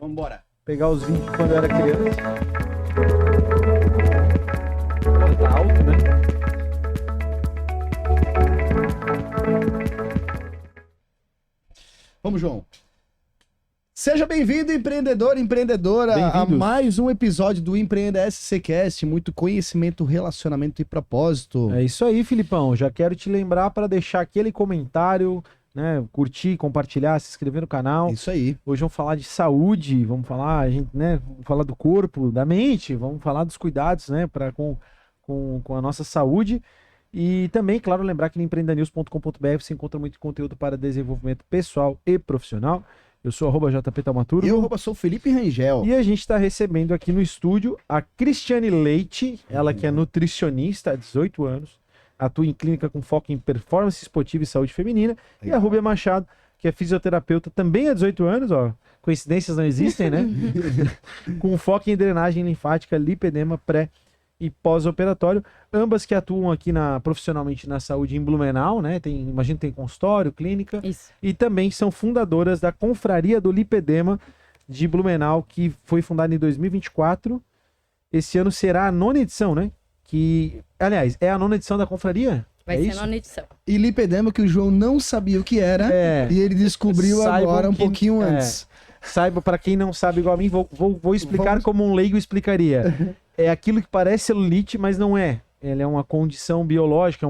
Vambora. Pegar os vídeos quando eu era criança. Pô, tá alto, né? Vamos, João. Seja bem-vindo, empreendedor, empreendedora, a Bem-vindos. mais um episódio do Empreenda SCcast. Muito conhecimento, relacionamento e propósito. É isso aí, Filipão. Já quero te lembrar para deixar aquele comentário, né? Curtir, compartilhar, se inscrever no canal. Isso aí. Hoje vamos falar de saúde, vamos falar, vamos falar do corpo, da mente, vamos falar dos cuidados, né? Com a nossa saúde. E também, claro, lembrar que no empreendanews.com.br você encontra muito conteúdo para desenvolvimento pessoal e profissional. Eu sou @JPTaumaturgo. E eu sou Felipe Rangel. E a gente está recebendo aqui no estúdio a Cristiane Leite, ela que é nutricionista há 18 anos, atua em clínica com foco em performance esportiva e saúde feminina, e a Rúbia Machado, que é fisioterapeuta também há 18 anos, ó, coincidências não existem, né? Com foco em drenagem linfática, lipedema pré e pós-operatório, ambas que atuam aqui profissionalmente na saúde em Blumenau, né? Imagino que tem consultório, clínica. Isso. E também são fundadoras da Confraria do Lipedema de Blumenau, que foi fundada em 2024. Esse ano será a 9ª edição, né? Que, aliás, é a 9ª edição da Confraria? Vai É ser isso? a 9ª edição. E lipedema que o João não sabia o que era É. e ele descobriu Saibam agora um que- pouquinho é. antes. Saiba, para quem não sabe igual a mim, vou explicar Vamos. como um leigo explicaria. É aquilo que parece celulite, mas não é. Ela é uma condição biológica,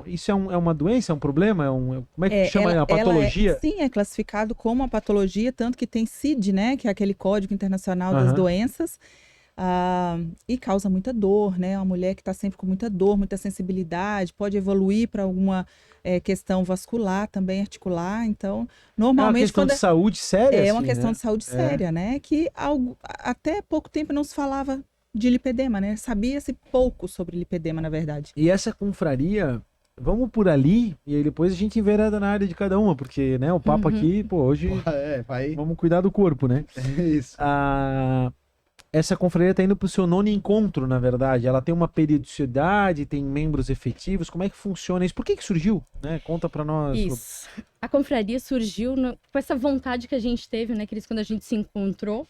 isso é uma doença, é um problema? Como é que chama a patologia? Sim, é classificado como uma patologia, tanto que tem CID, né, que é aquele Código Internacional das Aham. Doenças, e causa muita dor, né, uma mulher que está sempre com muita dor, muita sensibilidade, pode evoluir para alguma questão vascular, também articular, então, É uma normalmente questão quando de saúde séria? é uma assim, questão né? de saúde séria, né, que até pouco tempo não se falava de lipedema, né, sabia-se pouco sobre lipedema, na verdade. E essa confraria, vamos por ali, e aí depois a gente envereda na área de cada uma, porque, né, o papo aqui, pô, hoje Vai. vamos cuidar do corpo, né? É isso. Essa confraria está indo para o seu 9º encontro, na verdade. Ela tem uma periodicidade, tem membros efetivos. Como é que funciona isso? Por que surgiu? Né? Conta para nós. Isso. A confraria surgiu com essa vontade que a gente teve, né, Cris, quando a gente se encontrou,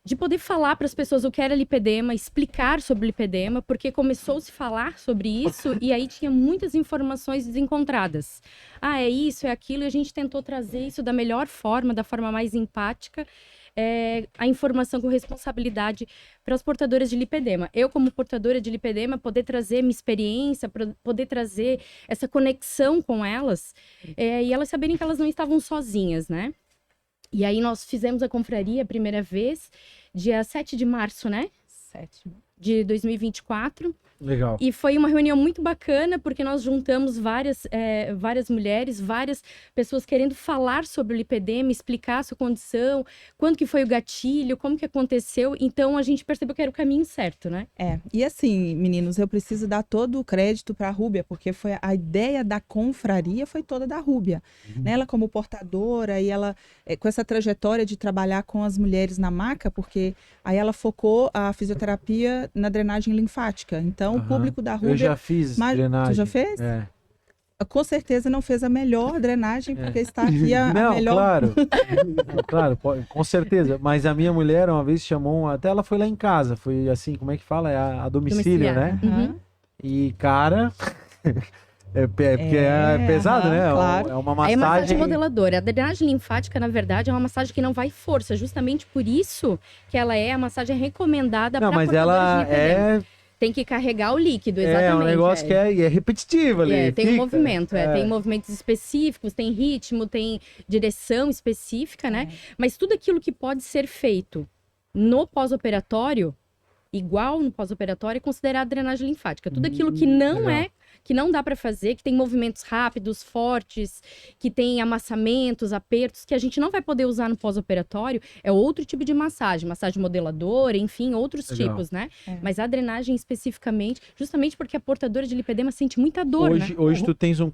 de poder falar para as pessoas o que era lipedema, explicar sobre lipedema, porque começou a se falar sobre isso e aí tinha muitas informações desencontradas. É isso, é aquilo, e a gente tentou trazer isso da melhor forma, da forma mais empática, a informação com responsabilidade para as portadoras de lipedema. Eu, como portadora de lipedema, poder trazer minha experiência, poder trazer essa conexão com elas, e elas saberem que elas não estavam sozinhas, né? E aí nós fizemos a confraria a primeira vez, dia 7 de março, né? 7. De 2024. Legal. E foi uma reunião muito bacana, porque nós juntamos várias mulheres, várias pessoas querendo falar sobre o lipedema, explicar a sua condição, quando que foi o gatilho, como que aconteceu. Então, a gente percebeu que era o caminho certo, né? E assim, meninos, eu preciso dar todo o crédito para a Rúbia, porque foi a ideia da confraria foi toda da Rúbia. Né? Ela como portadora e ela com essa trajetória de trabalhar com as mulheres na maca, porque aí ela focou a fisioterapia na drenagem linfática. Então, o público da Rúbia... Eu já fiz drenagem. Tu já fez? É. Com certeza não fez a melhor drenagem, porque está aqui a Não, melhor... claro. Não, claro, com certeza. Mas a minha mulher uma vez chamou, até ela foi lá em casa, foi assim, como é que fala? É a domicílio, né? Uhum. E, cara... Porque é pesado, né? claro. É uma É massagem... massagem modeladora. A drenagem linfática, na verdade, é uma massagem que não vai força. Justamente por isso que ela é a massagem recomendada para Não, mas portadores ela de lipedema. é... Tem que carregar o líquido, exatamente. É um negócio que é repetitivo ali. Tem fica. movimento, tem movimentos específicos, tem ritmo, tem direção específica, né? Mas tudo aquilo que pode ser feito no pós-operatório, igual no pós-operatório, é considerado drenagem linfática. Tudo aquilo que não legal. que não dá para fazer, que tem movimentos rápidos, fortes, que tem amassamentos, apertos, que a gente não vai poder usar no pós-operatório, é outro tipo de massagem modeladora, enfim, outros Legal. tipos, né? Mas a drenagem especificamente, justamente porque a portadora de lipedema sente muita dor, né? Hoje tu tens um...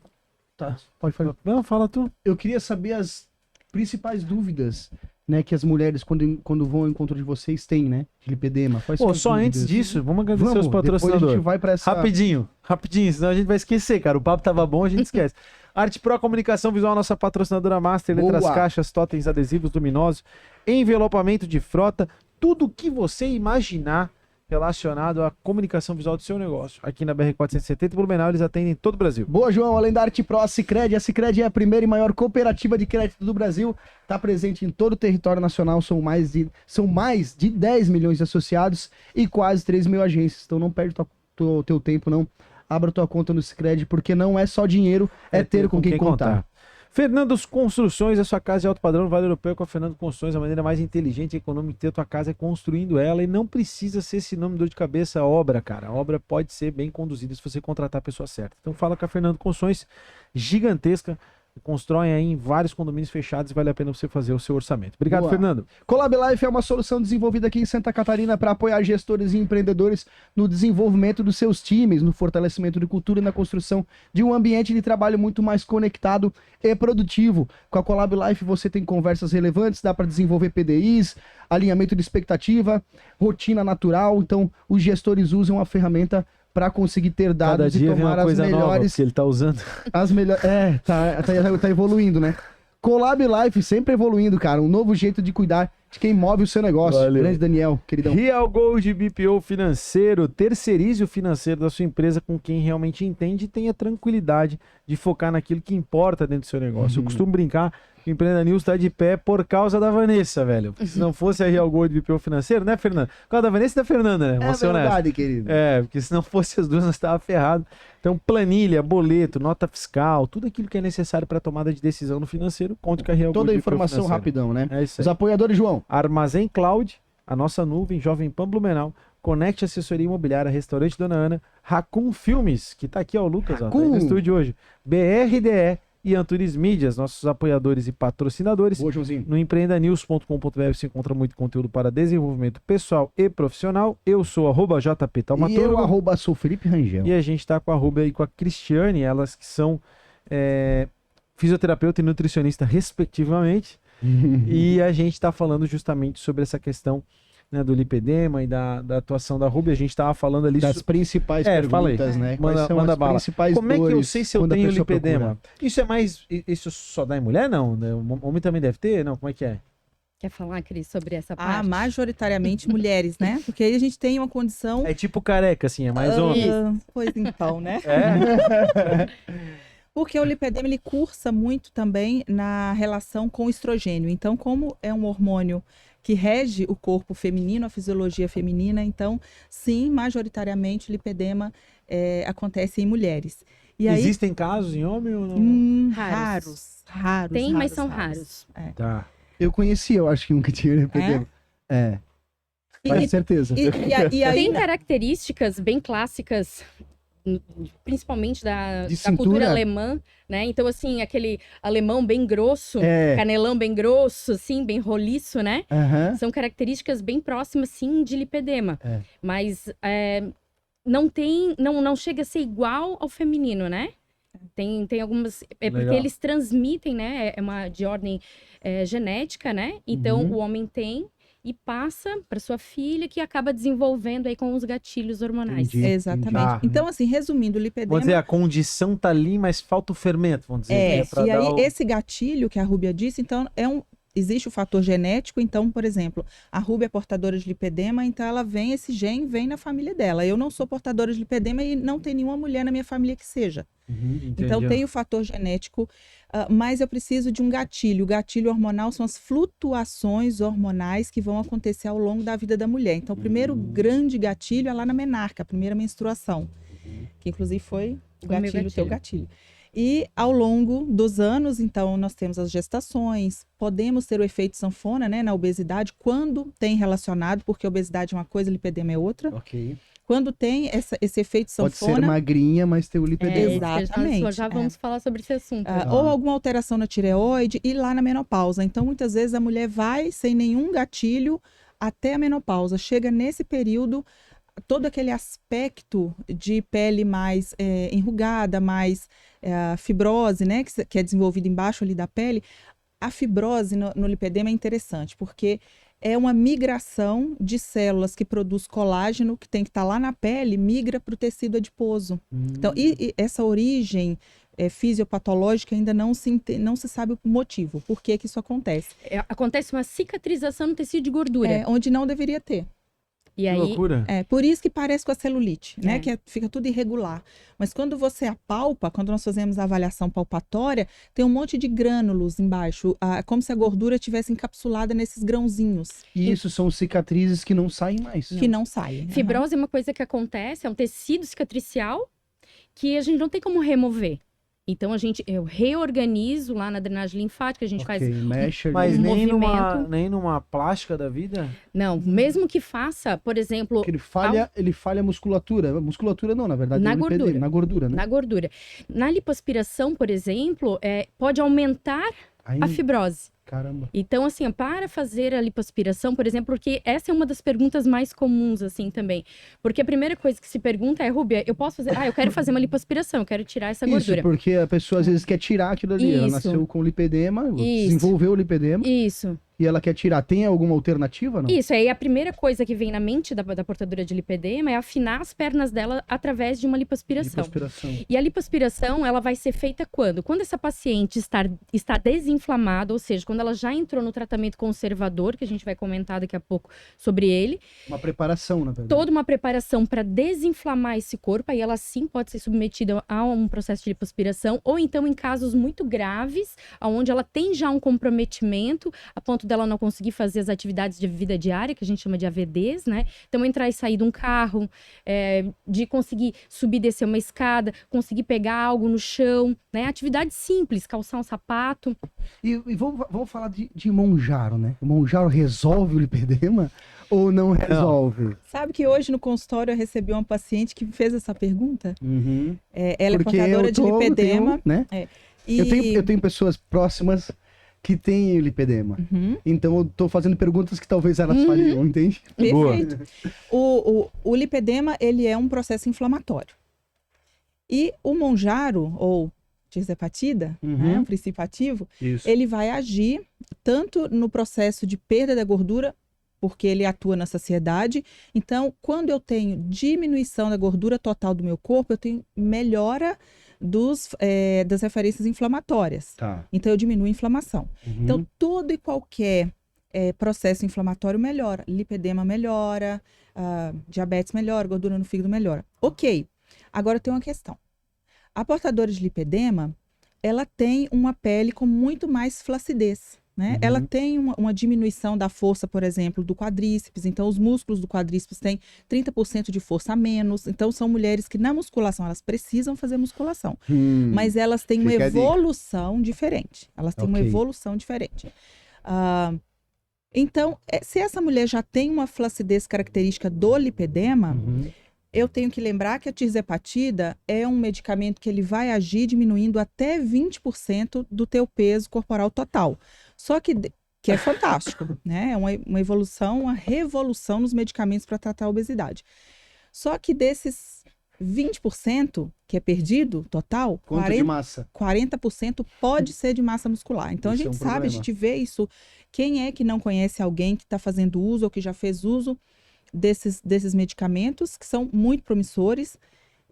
Tá, pode falar. Não, fala tu. Eu queria saber as principais dúvidas, né, que as mulheres, quando vão ao encontro de vocês, têm, né? De lipedema. Quais são Pô, as só antes dúvidas? disso, vamos agradecer Vamos, os depois a patrocinadores. gente vai para essa... Rapidinho, senão a gente vai esquecer, cara. O papo tava bom, a gente esquece. Arte Pro Comunicação Visual, nossa patrocinadora master, letras, Boa. caixas, totens, adesivos luminosos, envelopamento de frota, tudo que você imaginar relacionado à comunicação visual do seu negócio. Aqui na BR-470 Blumenau, eles atendem todo o Brasil. Boa, João. Além da Arte Pro, a Sicredi é a primeira e maior cooperativa de crédito do Brasil. Está presente em todo o território nacional. São mais de 10 milhões de associados e quase 3 mil agências. Então não perde teu tempo, não. Abra tua conta no Sicredi, porque não é só dinheiro, é ter com quem contar. Fernando's Construções, a sua casa de alto padrão, Vale Europeu com a Fernando Construções, a maneira mais inteligente e econômica de ter a tua casa é construindo ela, e não precisa ser esse nome dor de cabeça, a obra, cara. A obra pode ser bem conduzida se você contratar a pessoa certa. Então fala com a Fernando Construções, gigantesca, constroem aí em vários condomínios fechados e vale a pena você fazer o seu orçamento. Obrigado, Boa. Fernando. Collab Life é uma solução desenvolvida aqui em Santa Catarina para apoiar gestores e empreendedores no desenvolvimento dos seus times, no fortalecimento de cultura e na construção de um ambiente de trabalho muito mais conectado e produtivo. Com a Collab Life você tem conversas relevantes, dá para desenvolver PDIs, alinhamento de expectativa, rotina natural. Então os gestores usam a ferramenta para conseguir ter Cada dados e dia vem tomar uma as coisa nova melhores que ele tá usando. as melhores. Tá evoluindo, né? Collab Life sempre evoluindo, cara. Um novo jeito de cuidar de quem move o seu negócio. Valeu. Grande Daniel, queridão. Real Gold BPO Financeiro, terceirize o financeiro da sua empresa com quem realmente entende e tenha tranquilidade de focar naquilo que importa dentro do seu negócio. Eu costumo brincar que o Empreenda News está de pé por causa da Vanessa, velho. Porque se não fosse a Real Gold BPO Financeiro, né, Fernanda? Por causa da Vanessa e da Fernanda, né? É Vamos ser honestos. verdade, querido. É, porque se não fosse as duas, nós estávamos ferrados. Então, planilha, boleto, nota fiscal, tudo aquilo que é necessário para tomada de decisão no financeiro, conte com a Real Toda a Gold BPO informação Financeiro. rapidão, né? É isso aí. Os apoiadores, João. Armazém Cloud, a nossa nuvem, Jovem Pan Blumenau, Conecte Assessoria Imobiliária, Restaurante Dona Ana, Raccoon Filmes, que tá aqui, ó, o Lucas, ó, tá aí no estúdio hoje, BRDE e Antunes Mídias, nossos apoiadores e patrocinadores. Boa, Joãozinho. No empreendanews.com.br você encontra muito conteúdo para desenvolvimento pessoal e profissional. Eu sou @JP E Taumaturgo. eu, sou Felipe Rangel. E a gente tá com a Rubia e com a Cristiane, elas que são fisioterapeuta e nutricionista, respectivamente. E a gente tá falando justamente sobre essa questão, né, do lipedema e da atuação da Rubia. A gente tava falando ali Das principais fala aí. perguntas, né? Manda- Quais são manda as bala. principais Como é que eu dores sei se eu quando a tenho pessoa lipedema? procura? Isso só dá em mulher, não? Né? O homem também deve ter? Não, como é que é? Quer falar, Cris, sobre essa Ah, parte? majoritariamente mulheres, né? Porque aí a gente tem uma condição. É tipo careca, assim, é mais homem. Pois então, né? É? Porque o lipedema ele cursa muito também na relação com o estrogênio. Então, como é um hormônio que rege o corpo feminino, a fisiologia feminina, então, sim, majoritariamente o lipedema acontece em mulheres. E aí, Existem casos em homem ou não? raros. Tem, mas são raros. Tá. Eu conheci, eu acho que nunca tinha lipedema. É, com certeza. E aí, Tem características bem clássicas, principalmente da cintura? cultura alemã, né? Então, assim, aquele alemão bem grosso, É. canelão bem grosso, assim, bem roliço, né? Aham. São características bem próximas, sim, de lipedema. É. Mas não chega a ser igual ao feminino, né? Tem algumas... É porque Legal. eles transmitem, né? É uma de ordem genética, né? Então, Uhum. o homem tem e passa para sua filha, que acaba desenvolvendo aí com os gatilhos hormonais. Entendi. exatamente. Ah. Então, assim, resumindo, o lipedema... Vamos dizer, a condição tá ali, mas falta o fermento, vamos dizer. É, né, pra e dar aí o- esse gatilho que a Rúbia disse, então, existe o fator genético, então, por exemplo, a Rúbia é portadora de lipedema, então esse gene vem na família dela. Eu não sou portadora de lipedema e não tem nenhuma mulher na minha família que seja. Então Entendi. tem o fator genético, mas eu preciso de um gatilho. O gatilho hormonal são as flutuações hormonais que vão acontecer ao longo da vida da mulher. Então o primeiro grande gatilho é lá na menarca, a primeira menstruação, que inclusive foi o O meu gatilho, o teu gatilho. gatilho. E ao longo dos anos, então, nós temos as gestações, podemos ter o efeito sanfona, né, na obesidade, quando tem relacionado, porque a obesidade é uma coisa, lipedema é outra. Ok. Quando tem esse efeito Pode ser sanfona, magrinha, mas ter o lipedema. Exatamente, Já vamos falar sobre esse assunto. ou alguma alteração na tireoide e lá na menopausa. Então, muitas vezes a mulher vai sem nenhum gatilho até a menopausa. Chega nesse período, todo aquele aspecto de pele mais enrugada, mais fibrose, né, que é desenvolvida embaixo ali da pele. A fibrose no lipedema é interessante, porque é uma migração de células que produz colágeno, que tem que estar lá na pele, migra para o tecido adiposo. Então, e essa origem fisiopatológica, ainda não se sabe o motivo, por que isso acontece. Acontece uma cicatrização no tecido de gordura. Onde não deveria ter. E Que aí, loucura. Por isso que parece com a celulite, né? É. Que fica tudo irregular. Mas quando você apalpa, quando nós fazemos a avaliação palpatória, tem um monte de grânulos embaixo, como se a gordura tivesse encapsulada nesses grãozinhos. E isso são cicatrizes que não saem mais. Que não saem. fibrose é uma coisa que acontece, é um tecido cicatricial que a gente não tem como remover. Então, eu reorganizo lá na drenagem linfática, a gente faz... Mexe ali. Mas Um nem numa plástica da vida? Não, mesmo que faça, por exemplo, Porque ele falha a musculatura. Musculatura não, na verdade. Na é o lipedema, gordura. Na gordura, né? na gordura. Na lipoaspiração, por exemplo, pode aumentar Aí, a fibrose. caramba. Então, assim, para fazer a lipoaspiração, por exemplo, porque essa é uma das perguntas mais comuns, assim, também. Porque a primeira coisa que se pergunta é, Rúbia, eu posso fazer... eu quero fazer uma lipoaspiração, eu quero tirar essa Isso, gordura. porque a pessoa às vezes quer tirar aquilo ali. Ela Isso. nasceu com lipedema, Isso. desenvolveu o lipedema Isso. e ela quer tirar. Tem alguma alternativa, não? Isso, aí a primeira coisa que vem na mente da portadora de lipedema é afinar as pernas dela através de uma lipoaspiração. Lipoaspiração. E a lipoaspiração, ela vai ser feita quando? Quando essa paciente está desinflamada, ou seja, quando ela já entrou no tratamento conservador, que a gente vai comentar daqui a pouco sobre ele, Uma preparação, na verdade. toda uma preparação para desinflamar esse corpo, aí ela sim pode ser submetida a um processo de lipoaspiração, ou então em casos muito graves, onde ela tem já um comprometimento, a ponto dela não conseguir fazer as atividades de vida diária, que a gente chama de AVDs, né? Então, entrar e sair de um carro, de conseguir subir e descer uma escada, conseguir pegar algo no chão, né? Atividade simples, calçar um sapato. E vamos falar de Monjaro, né? O Monjaro resolve o lipedema ou não resolve? Sabe que hoje no consultório eu recebi uma paciente que fez essa pergunta? Uhum. Ela Porque é portadora de lipedema. né? E... Eu tenho pessoas próximas que têm lipedema. Uhum. Então eu tô fazendo perguntas que talvez elas fariam, entende? Perfeito. O lipedema, ele é um processo inflamatório. E o Monjaro, ou tirzepatida, né, um princípio ativo, Isso. ele vai agir tanto no processo de perda da gordura, porque ele atua na saciedade. Então, quando eu tenho diminuição da gordura total do meu corpo, eu tenho melhora das referências inflamatórias. Tá. Então, eu diminuo a inflamação. Uhum. Então, todo e qualquer processo inflamatório melhora. Lipedema melhora, diabetes melhora, gordura no fígado melhora. Ok. Agora tem uma questão. A portadora de lipedema, ela tem uma pele com muito mais flacidez, né? Uhum. Ela tem uma diminuição da força, por exemplo, do quadríceps. Então, os músculos do quadríceps têm 30% de força a menos. Então, são mulheres que na musculação, elas precisam fazer musculação. Mas elas têm uma Fica a dica. evolução diferente. Elas têm uma Ok. evolução diferente. Então, se essa mulher já tem uma flacidez característica do lipedema, eu tenho que lembrar que a tirzepatida é um medicamento que ele vai agir diminuindo até 20% do teu peso corporal total. Só que é fantástico, né? É uma evolução, uma revolução nos medicamentos para tratar a obesidade. Só que desses 20% que é perdido total, Quanto de massa? 40% pode ser de massa muscular. Então, Isso a é gente um sabe, a problema. gente vê isso. Quem é que não conhece alguém que está fazendo uso ou que já fez uso desses medicamentos, que são muito promissores?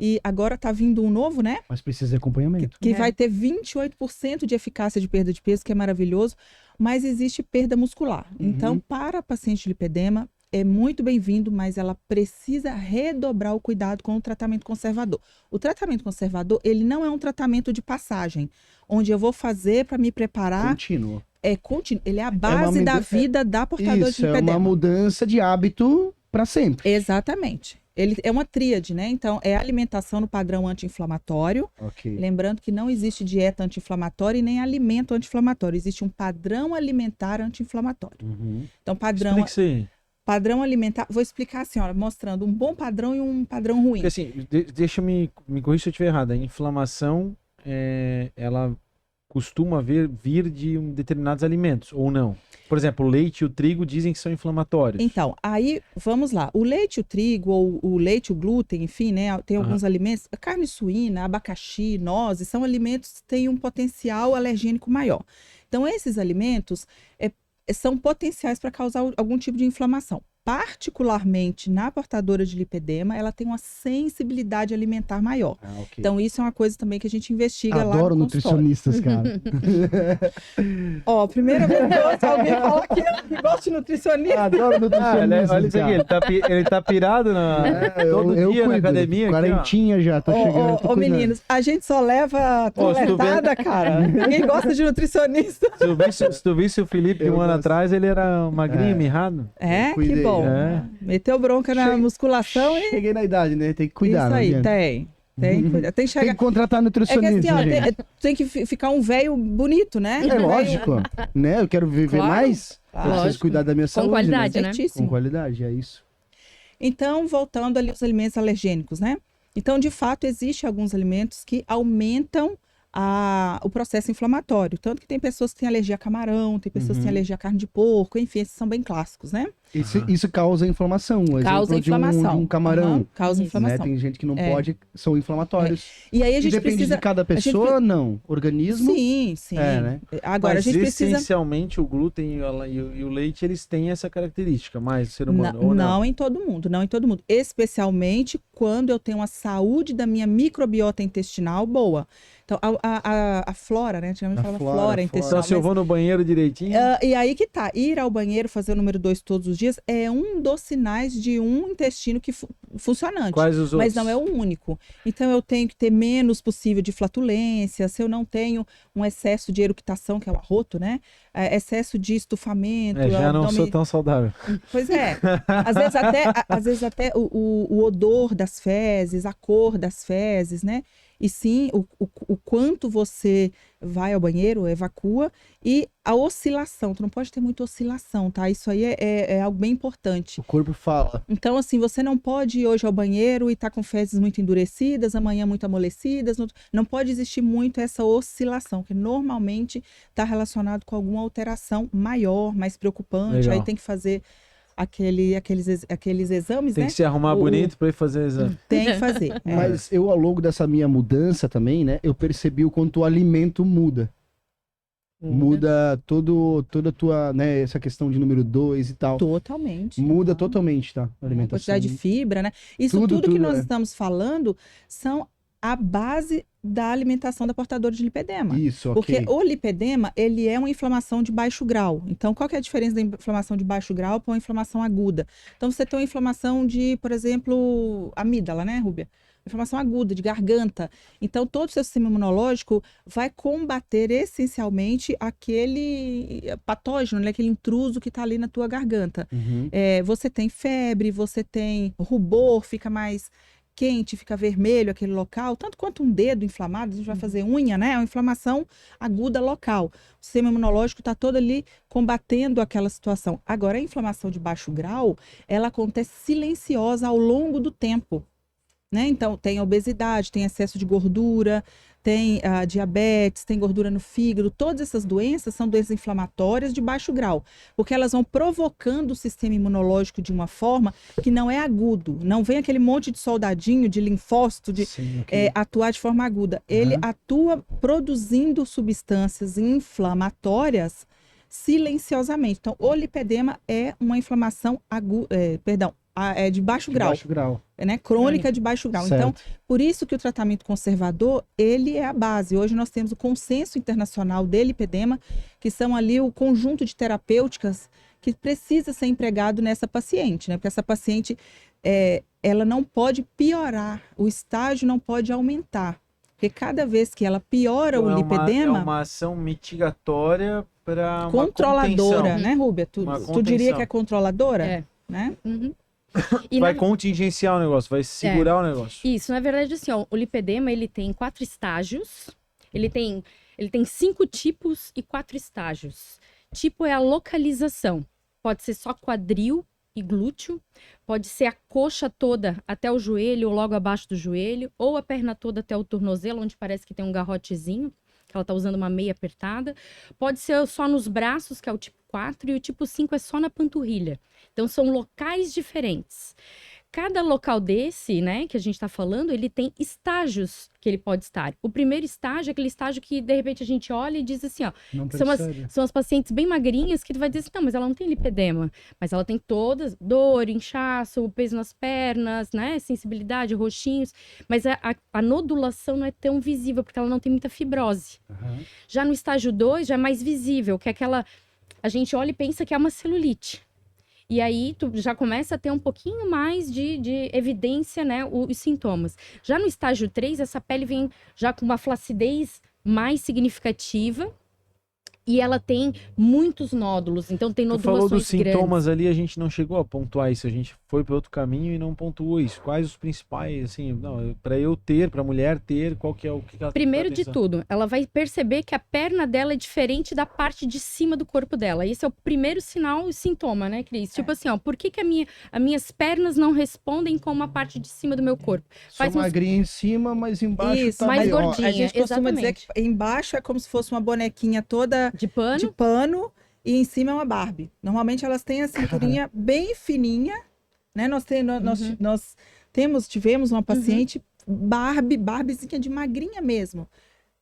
E agora está vindo um novo, né? Mas precisa de acompanhamento. Que vai ter 28% de eficácia de perda de peso, que é maravilhoso, mas existe perda muscular. Então, para paciente de lipedema, é muito bem-vindo, mas ela precisa redobrar o cuidado com o tratamento conservador. O tratamento conservador, ele não é um tratamento de passagem, onde eu vou fazer para me preparar. Contínuo. É contínuo. Ele é a base da vida da portadora Isso, de é lipedema. uma mudança de hábito para sempre. Exatamente. Ele é uma tríade, né? Então, é alimentação no padrão anti-inflamatório. Ok. Lembrando que não existe dieta anti-inflamatória e nem alimento anti-inflamatório. Existe um padrão alimentar anti-inflamatório. Então, Explica isso aí. padrão alimentar... Vou explicar assim, ó, mostrando um bom padrão e um padrão ruim. Porque assim, deixa eu me corrigir se eu estiver errado. A inflamação, ela costuma vir de determinados alimentos, ou não? Por exemplo, o leite e o trigo dizem que são inflamatórios. Então, aí, vamos lá. O leite e o trigo, ou o leite e o glúten, enfim, né? Tem alguns alimentos, a carne suína, abacaxi, nozes, são alimentos que têm um potencial alergênico maior. Então, esses alimentos são potenciais para causar algum tipo de inflamação. particularmente na portadora de lipedema, ela tem uma sensibilidade alimentar maior. Ok. Então, isso é uma coisa também que a gente investiga lá Adoro no consultório. nutricionistas, cara. Ó, primeira vez que eu ouço alguém falar que gosta de nutricionista. Adoro nutricionistas, Olha isso aqui, cara. ele tá pirado todo dia na cuido. academia. aqui, ó. Quarentinha já, tô chegando. tô Ô, cuidando. meninos, a gente só leva Ó, se tu troletada, cara. Ninguém gosta de nutricionista. Se tu visse o Felipe Eu um ano gosto. atrás, ele era magrinho, mirrado. É, Cuidei, que bom. é. Meteu bronca na musculação e Cheguei na idade, né? Tem que cuidar, isso não aí, adianta. tem que cuidar. Tem que Tem chegar... que contratar É que nutricionista, assim, ó, gente. tem que ficar um velho bonito, né? É lógico, né? Eu quero viver Claro. mais. Claro. Eu preciso Lógico. cuidar da minha saúde, qualidade, né? né? Certíssimo. Com qualidade, é isso. Então, voltando ali aos alimentos alergênicos, né? Então, de fato, existem alguns alimentos que aumentam o processo inflamatório. Tanto que tem pessoas que têm alergia a camarão, tem pessoas que têm alergia a carne de porco, enfim, esses são bem clássicos, né? Isso causa inflamação. Um Causa exemplo de inflamação. de um camarão. Aham, causa Isso. inflamação. Né? Tem gente que não É. pode, são inflamatórios. E aí a E gente depende precisa... de cada pessoa, não. Organismo. Sim, sim. É, né? Agora, Mas a gente precisa... essencialmente o glúten e o leite, eles têm essa característica, mais o ser humano, Não, ou não? não em todo mundo, não em todo mundo. Especialmente quando eu tenho a saúde da minha microbiota intestinal boa. Então, a flora, né? Antigamente A falava flora, flora flora. intestinal. Então, se eu mas- vou no banheiro direitinho, E aí que tá, ir ao banheiro fazer o número 2 todos os dias é um dos sinais de um intestino que funcionante. quais os outros? Mas não é o único. Então eu tenho que ter menos possível de flatulência, se eu não tenho um excesso de eructação, que é o arroto, né? Excesso de estufamento. Já não abdômen- sou tão saudável. Pois é. Às vezes até o odor das fezes, a cor das fezes, né? E sim, o quanto você vai ao banheiro, evacua, e a oscilação. Tu não pode ter muita oscilação, tá? Isso aí é algo bem importante. O corpo fala. Então, assim, você não pode ir hoje ao banheiro e estar com fezes muito endurecidas, amanhã muito amolecidas. Não pode existir muito essa oscilação, que normalmente está relacionado com alguma alteração maior, mais preocupante. Legal. Aí tem que fazer aqueles exames, Tem né? que se arrumar bonito para ir fazer exame. Tem que fazer. É. Mas eu, ao longo dessa minha mudança também, né? Eu percebi o quanto o alimento muda. Muda toda a tua, né? Essa questão de número 2 e tal. Totalmente. Muda totalmente, tá? A A alimentação. quantidade de fibra, né? Isso Tudo, tudo que nós é. estamos falando são a base da alimentação da portadora de lipedema. Isso, ok. Porque o lipedema, ele é uma inflamação de baixo grau. Então, qual que é a diferença da inflamação de baixo grau para uma inflamação aguda? Então, você tem uma inflamação de, por exemplo, amígdala, né, Rúbia? Inflamação aguda, de garganta. Então, todo o seu sistema imunológico vai combater essencialmente aquele patógeno, né, aquele intruso que está ali na tua garganta. Uhum. Você tem febre, você tem rubor, fica mais quente, fica vermelho aquele local, tanto quanto um dedo inflamado, a gente vai fazer unha, né? É uma inflamação aguda local. O sistema imunológico está todo ali combatendo aquela situação. Agora, a inflamação de baixo grau, ela acontece silenciosa ao longo do tempo, né? Então, tem obesidade, tem excesso de gordura, tem diabetes, tem gordura no fígado. Todas essas doenças são doenças inflamatórias de baixo grau, porque elas vão provocando o sistema imunológico de uma forma que não é agudo. Não vem aquele monte de soldadinho, de linfócito, de Sim, ok. atuar de forma aguda. Ele atua produzindo substâncias inflamatórias silenciosamente. Então, o lipedema é uma inflamação de baixo grau. Baixo grau. Né, crônica de baixo grau. Então, Certo. por isso que o tratamento conservador, ele é a base. Hoje nós temos o consenso internacional de lipedema, que são ali o conjunto de terapêuticas que precisa ser empregado nessa paciente, né? Porque essa paciente, ela não pode piorar, o estágio não pode aumentar. Porque cada vez que ela piora Então, o lipedema, é uma ação mitigatória para controladora, né, Rúbia? Uma Tu diria contenção. que é controladora? É. Né? Uhum. E Vai na- contingenciar o negócio, vai segurar o negócio. Isso, na verdade, assim, ó, o lipedema, ele tem 4 estágios, ele tem 5 tipos e 4 estágios. Tipo é a localização, pode ser só quadril e glúteo, pode ser a coxa toda até o joelho ou logo abaixo do joelho, ou a perna toda até o tornozelo, onde parece que tem um garrotezinho, que ela tá usando uma meia apertada. Pode ser só nos braços, que é o tipo 4, e o tipo 5 é só na panturrilha. Então, são locais diferentes. Cada local desse, né, que a gente está falando, ele tem estágios que ele pode estar. O primeiro estágio é aquele estágio que, de repente, a gente olha e diz assim, ó, Não são as pacientes bem magrinhas que tu vai dizer assim, não, mas ela não tem lipedema. Mas ela tem todas, dor, inchaço, peso nas pernas, né, sensibilidade, roxinhos. Mas a nodulação não é tão visível, porque ela não tem muita fibrose. Aham. Já no estágio 2, já é mais visível, que é aquela... A gente olha e pensa que é uma celulite. E aí, tu já começa a ter um pouquinho mais de evidência, né, os sintomas. Já no estágio 3, essa pele vem já com uma flacidez mais significativa e ela tem muitos nódulos, então tem Tu nodulações falou dos grandes. sintomas ali, a gente não chegou a pontuar isso, a gente foi para outro caminho e não pontuou isso. Quais os principais, assim, não, para eu ter, para a mulher ter, qual que é o que ela tem que Primeiro dar de atenção? tudo, ela vai perceber que a perna dela é diferente da parte de cima do corpo dela. Esse é o primeiro sinal e sintoma, né, Cris? Tipo assim, ó, por que as minhas pernas não respondem como a parte de cima do meu corpo? Sou Faz uns- magrinha em cima, mas embaixo Isso, tá mais maior. gordinha. A gente costuma dizer exatamente. que embaixo é como se fosse uma bonequinha toda De pano? de pano e em cima é uma Barbie. Normalmente elas têm a cinturinha bem fininha, né? Nós tivemos uma paciente Barbiezinha de magrinha mesmo,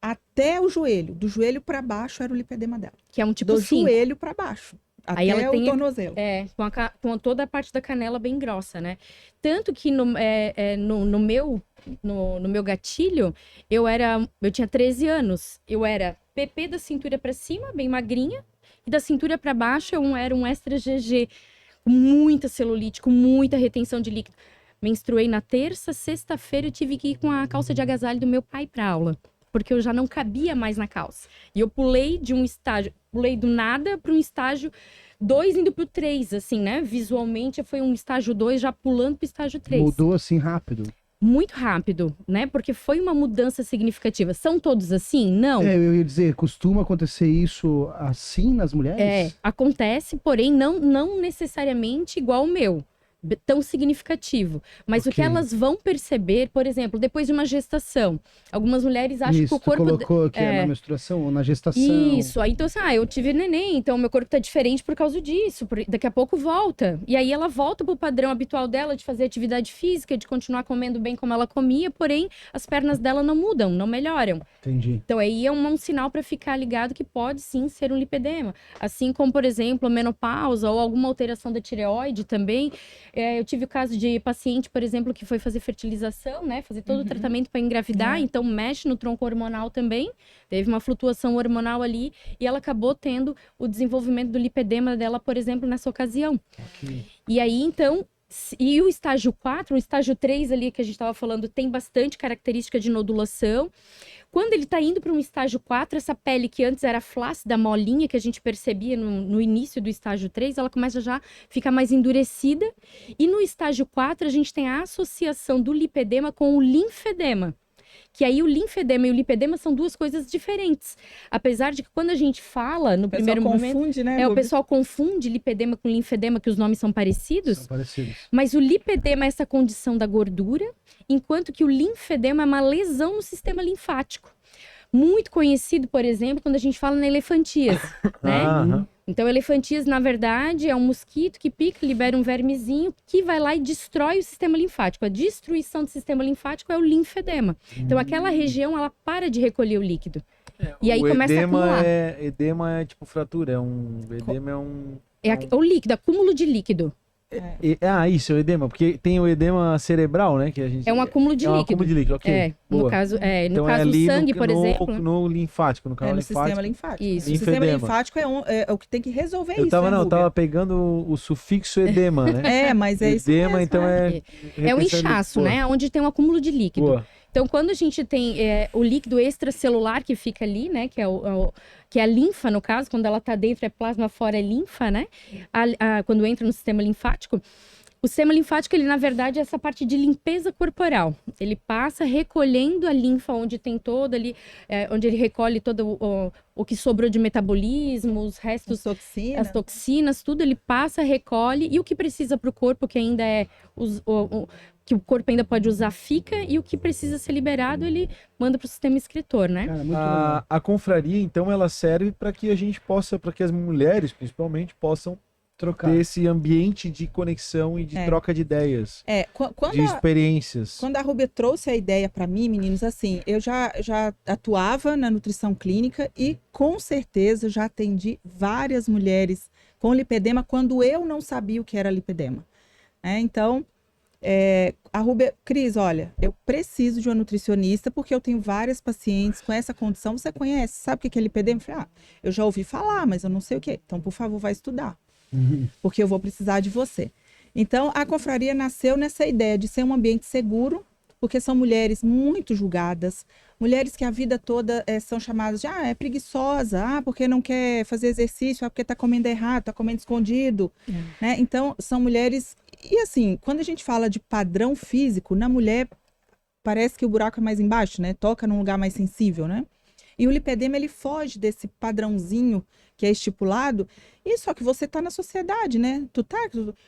até o joelho. Do joelho para baixo era o lipedema dela. Que é um tipo Do 5. joelho para baixo, até Aí ela o tem- tornozelo. Com toda a parte da canela bem grossa, né? Tanto que no meu gatilho, eu tinha 13 anos. Eu era PP da cintura pra cima, bem magrinha, e da cintura pra baixo eu era um extra GG, com muita celulite, com muita retenção de líquido. Menstruei na terça, sexta-feira eu tive que ir com a calça de agasalho do meu pai pra aula, porque eu já não cabia mais na calça. E eu pulei do nada para um estágio 2 indo pro 3, assim, né? Visualmente foi um estágio 2 já pulando pro estágio 3. Mudou assim rápido. Muito rápido, né? Porque foi uma mudança significativa. São todos assim? Não. Eu ia dizer, costuma acontecer isso assim nas mulheres? Acontece, porém não necessariamente igual o meu, tão significativo. Mas o que Ok. elas vão perceber, por exemplo, depois de uma gestação, algumas mulheres acham Isso, que o corpo... tu colocou que é na menstruação ou na gestação. Isso, aí então assim, eu tive neném, então meu corpo tá diferente por causa disso, daqui a pouco volta. E aí ela volta pro padrão habitual dela de fazer atividade física, de continuar comendo bem como ela comia, porém as pernas dela não mudam, não melhoram. Entendi. Então aí é um sinal para ficar ligado que pode sim ser um lipedema. Assim como, por exemplo, a menopausa ou alguma alteração da tireoide também. Eu tive o caso de paciente, por exemplo, que foi fazer fertilização, né? Fazer todo o tratamento para engravidar, então mexe no tronco hormonal também. Teve uma flutuação hormonal ali e ela acabou tendo o desenvolvimento do lipedema dela, por exemplo, nessa ocasião. Ok. E aí, então, e o estágio 4, o estágio 3 ali que a gente estava falando, tem bastante característica de nodulação. Quando ele está indo para um estágio 4, essa pele que antes era flácida, molinha, que a gente percebia no início do estágio 3, ela começa já a ficar mais endurecida. E no estágio 4, a gente tem a associação do lipedema com o linfedema. Que aí o linfedema e o lipedema são duas coisas diferentes. Apesar de que quando a gente fala no primeiro momento... confunde, né? o Rubi? pessoal confunde lipedema com linfedema, que os nomes são parecidos. São parecidos. Mas o lipedema é essa condição da gordura, enquanto que o linfedema é uma lesão no sistema linfático. Muito conhecido, por exemplo, quando a gente fala na elefantíase, né? Aham. Então, elefantíase, na verdade, é um mosquito que pica, libera um vermezinho que vai lá e destrói o sistema linfático. A destruição do sistema linfático é o linfedema. Então, aquela região, ela para de recolher o líquido. E aí o começa a acumular. edema é tipo fratura, edema é um... O líquido, acúmulo de líquido. Isso, é o edema, porque tem o edema cerebral, né? Que a gente, É um acúmulo de é um líquido. acúmulo de líquido, ok. No Boa. caso, Então no caso ali do sangue, por no, exemplo. no linfático, no canal No linfático. sistema linfático. Isso. O sistema Linfedema. linfático é o que tem que resolver Eu isso, tava, né, eu Rúbia? tava pegando o sufixo edema, né? Mas é isso Edema, mesmo, então é... É o inchaço, né? Onde tem um acúmulo de líquido. Boa. Então, quando a gente tem o líquido extracelular que fica ali, né? Que é a linfa, no caso, quando ela tá dentro é plasma, fora é linfa, né? Quando entra no sistema linfático. O sistema linfático, ele, na verdade, é essa parte de limpeza corporal. Ele passa recolhendo a linfa onde tem toda ali, onde ele recolhe todo o que sobrou de metabolismo, os restos, as toxinas, tudo ele passa, recolhe, e o que precisa para o corpo, que ainda é que o corpo ainda pode usar, fica, e o que precisa ser liberado, ele manda para o sistema excretor, né? Cara, muito legal. A confraria, então, ela serve para que a gente possa, para que as mulheres, principalmente, possam Trocar. ter esse ambiente de conexão e de troca de ideias, de experiências. Quando a Rúbia trouxe a ideia para mim, meninos, assim, eu já atuava na nutrição clínica e com certeza já atendi várias mulheres com lipedema quando eu não sabia o que era lipedema. Então, a Rúbia, Cris, olha, eu preciso de uma nutricionista porque eu tenho várias pacientes com essa condição. Você conhece? Sabe o que é lipedema? Eu falei, eu já ouvi falar, mas eu não sei o que é. Então, por favor, vai estudar. Porque eu vou precisar de você. Então, a confraria nasceu nessa ideia de ser um ambiente seguro, porque são mulheres muito julgadas, mulheres que a vida toda são chamadas de, é preguiçosa, porque não quer fazer exercício, porque está comendo errado, está comendo escondido, né? Então, são mulheres... E assim, quando a gente fala de padrão físico, na mulher, parece que o buraco é mais embaixo, né? Toca num lugar mais sensível, né? E o lipedema, ele foge desse padrãozinho que é estipulado, e só que você está na sociedade, né?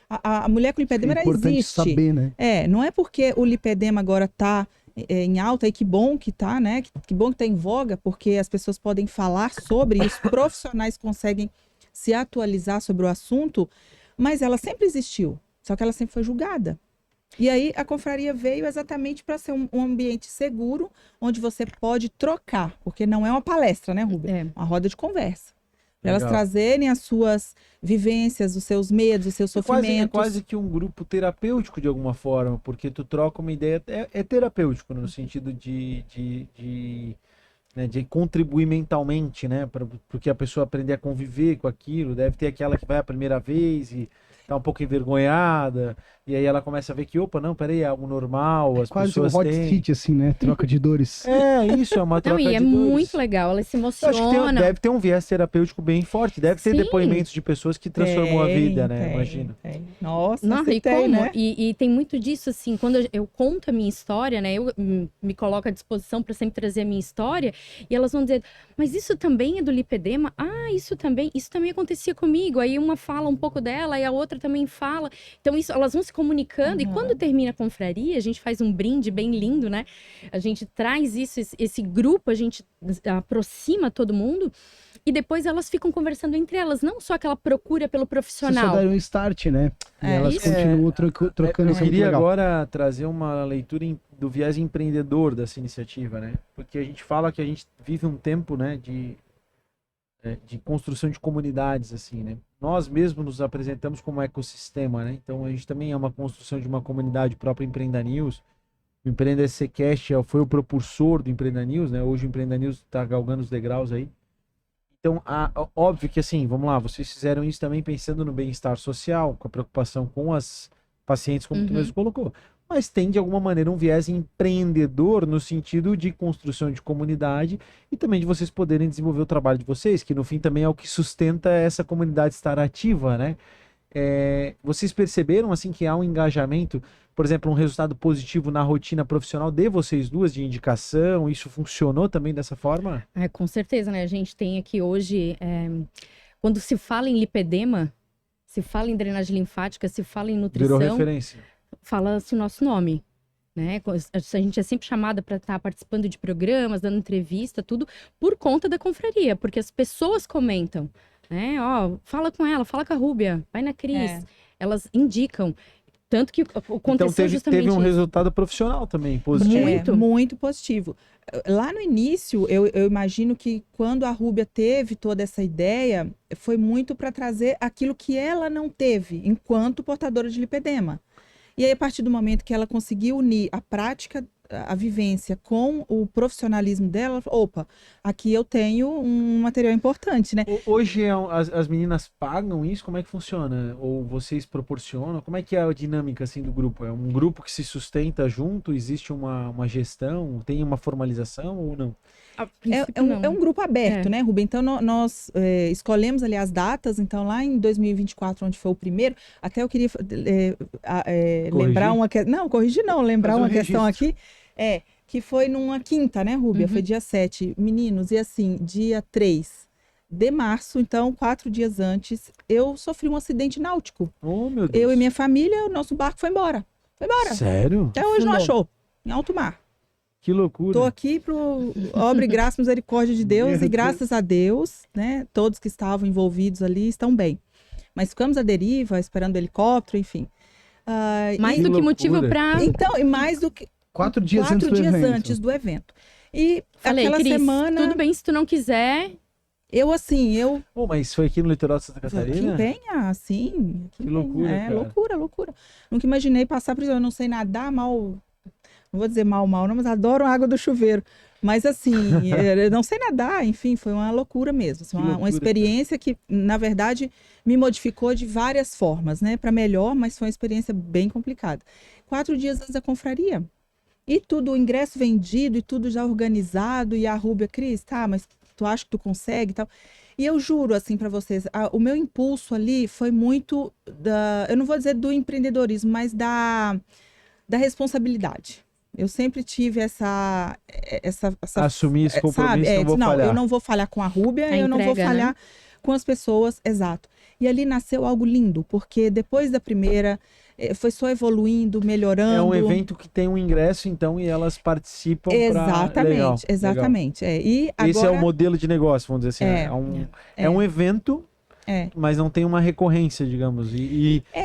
A mulher com lipedema É importante existe. saber, né? Não é porque o lipedema agora está em alta, e que bom que está, né? Que bom que está em voga, porque as pessoas podem falar sobre, e os profissionais conseguem se atualizar sobre o assunto, mas ela sempre existiu, só que ela sempre foi julgada. E aí a confraria veio exatamente para ser um ambiente seguro, onde você pode trocar, porque não é uma palestra, né, Rúbia? Uma roda de conversa. Para elas trazerem as suas vivências, os seus medos, os seus sofrimentos. É quase que um grupo terapêutico de alguma forma, porque tu troca uma ideia, é terapêutico no sentido de contribuir mentalmente, né, para porque a pessoa aprender a conviver com aquilo. Deve ter aquela que vai a primeira vez e tá um pouco envergonhada, e aí ela começa a ver que, opa, não, peraí, é algo normal, as quase pessoas um hot têm... seat, assim, né? Troca de dores. Isso é uma troca Não, e de é dores. muito legal, elas se Eu acho que emocionam. deve ter um viés terapêutico bem forte, deve ter Sim. depoimentos de pessoas que transformou a vida, né? Imagina. Nossa, Não, você e tem, como? né? E tem muito disso, assim, quando eu conto a minha história, né? Eu me coloco à disposição para sempre trazer a minha história, e elas vão dizer, mas isso também é do lipedema? Isso também acontecia comigo. Aí uma fala um pouco dela, e a outra também fala. Então, elas vão se comunicando, e quando termina a confraria, a gente faz um brinde bem lindo, né? A gente traz esse grupo, a gente aproxima todo mundo, e depois elas ficam conversando entre elas, não só aquela procura pelo Vocês profissional. só deram um start, né? E elas isso. continuam trocando. Eu isso é muito queria legal. agora trazer uma leitura do viés empreendedor dessa iniciativa, né? Porque a gente fala que a gente vive um tempo, né, de construção de comunidades, assim, né? Nós mesmos nos apresentamos como ecossistema, né? Então a gente também é uma construção de uma comunidade própria Empreenda News. O Empreenda SCcast foi o propulsor do Empreenda News, né? Hoje o Empreenda News está galgando os degraus aí. Então, óbvio que assim, vamos lá, vocês fizeram isso também pensando no bem-estar social, com a preocupação com as pacientes, como tu mesmo colocou. Mas tem, de alguma maneira, um viés empreendedor no sentido de construção de comunidade e também de vocês poderem desenvolver o trabalho de vocês, que no fim também é o que sustenta essa comunidade estar ativa, né? Vocês perceberam, assim, que há um engajamento, por exemplo, um resultado positivo na rotina profissional de vocês duas, de indicação? Isso funcionou também dessa forma? Com certeza, né? A gente tem aqui hoje, quando se fala em lipedema, se fala em drenagem linfática, se fala em nutrição... Virou referência. Fala-se o nosso nome, né? A gente é sempre chamada para estar participando de programas, dando entrevista, tudo, por conta da confraria, porque as pessoas comentam, né? Fala com ela, fala com a Rúbia, vai na Cris. Elas indicam. Tanto que aconteceu então justamente teve um isso. resultado profissional também, positivo. Muito positivo. Lá no início, eu imagino que quando a Rúbia teve toda essa ideia, foi muito para trazer aquilo que ela não teve enquanto portadora de lipedema. E aí, a partir do momento que ela conseguiu unir a prática, a vivência com o profissionalismo dela, ela falou, opa, aqui eu tenho um material importante, né? Hoje as meninas pagam isso? Como é que funciona? Ou vocês proporcionam? Como é que é a dinâmica assim, do grupo? É um grupo que se sustenta junto? Existe uma gestão? Tem uma formalização ou não? É um grupo aberto, né, Rubem? Então, nós escolhemos ali as datas. Então, lá em 2024, onde foi o primeiro, até eu queria lembrar uma questão. Não, corrigir não, lembrar uma questão aqui. Que foi numa quinta, né, Rúbia? Foi dia 7. Meninos, e assim, dia 3 de março, então, 4 dias antes, eu sofri um acidente náutico. Oh, meu Deus. Eu e minha família, o nosso barco foi embora. Foi embora. Sério? Até hoje não achou. Em alto mar. Que loucura. Estou aqui pro obra e graça e misericórdia de Deus, e graças a Deus, né, todos que estavam envolvidos ali estão bem. Mas ficamos à deriva, esperando o helicóptero, enfim. Mais Que do que loucura. motivo pra... Então, e mais do que 4 dias 4 antes do dias evento. antes do evento. E Falei, aquela Cris, semana, tudo bem se tu não quiser. eu Pô, mas foi aqui no litoral de Santa que Catarina? empenha, assim. Que loucura, É, cara. loucura, loucura. Nunca imaginei passar por isso. Eu não sei nadar mal. Não vou dizer mal, não, mas adoro a água do chuveiro. Mas assim, eu não sei nadar, enfim, foi uma loucura mesmo. Assim, Que uma loucura, experiência que, na verdade, me modificou de várias formas, né? Para melhor, mas foi uma experiência bem complicada. 4 dias antes da confraria. E tudo, o ingresso vendido e tudo já organizado. E a Rúbia, Cris, tá, mas tu acha que tu consegue e tal? E eu juro, assim, para vocês, o meu impulso ali foi muito, eu não vou dizer do empreendedorismo, mas da responsabilidade. Eu sempre tive essa Assumir esse compromisso, sabe? não vou não, falhar. eu não vou falhar com a Rúbia, A eu não vou entrega, falhar né? com as pessoas, exato. E ali nasceu algo lindo, porque depois da primeira, foi só evoluindo, melhorando. É um evento que tem um ingresso, então, e elas participam Exatamente, pra... Legal, exatamente. legal. E Esse é agora, o modelo de negócio, vamos dizer assim. É um evento, mas não tem uma recorrência, digamos.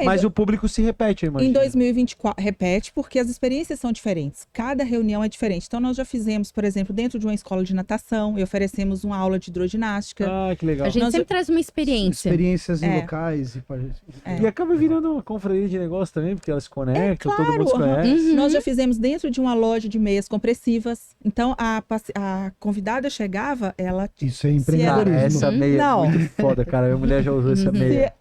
Mas o público se repete, eu imagino. em 2024, repete, porque as experiências são diferentes. Cada reunião é diferente. Então, nós já fizemos, por exemplo, dentro de uma escola de natação, e oferecemos uma aula de hidroginástica. Ah, que legal. A gente Nós- sempre traz uma experiência. Experiências em É. locais. E acaba virando uma confraria de negócio também, porque elas se conectam, todo mundo se aham. conhece. Uhum. Nós já fizemos dentro de uma loja de meias compressivas. Então, a convidada chegava, ela... Isso é Cara, empreendedorismo. essa meia Não. é muito foda, cara. Minha mulher já usou essa meia.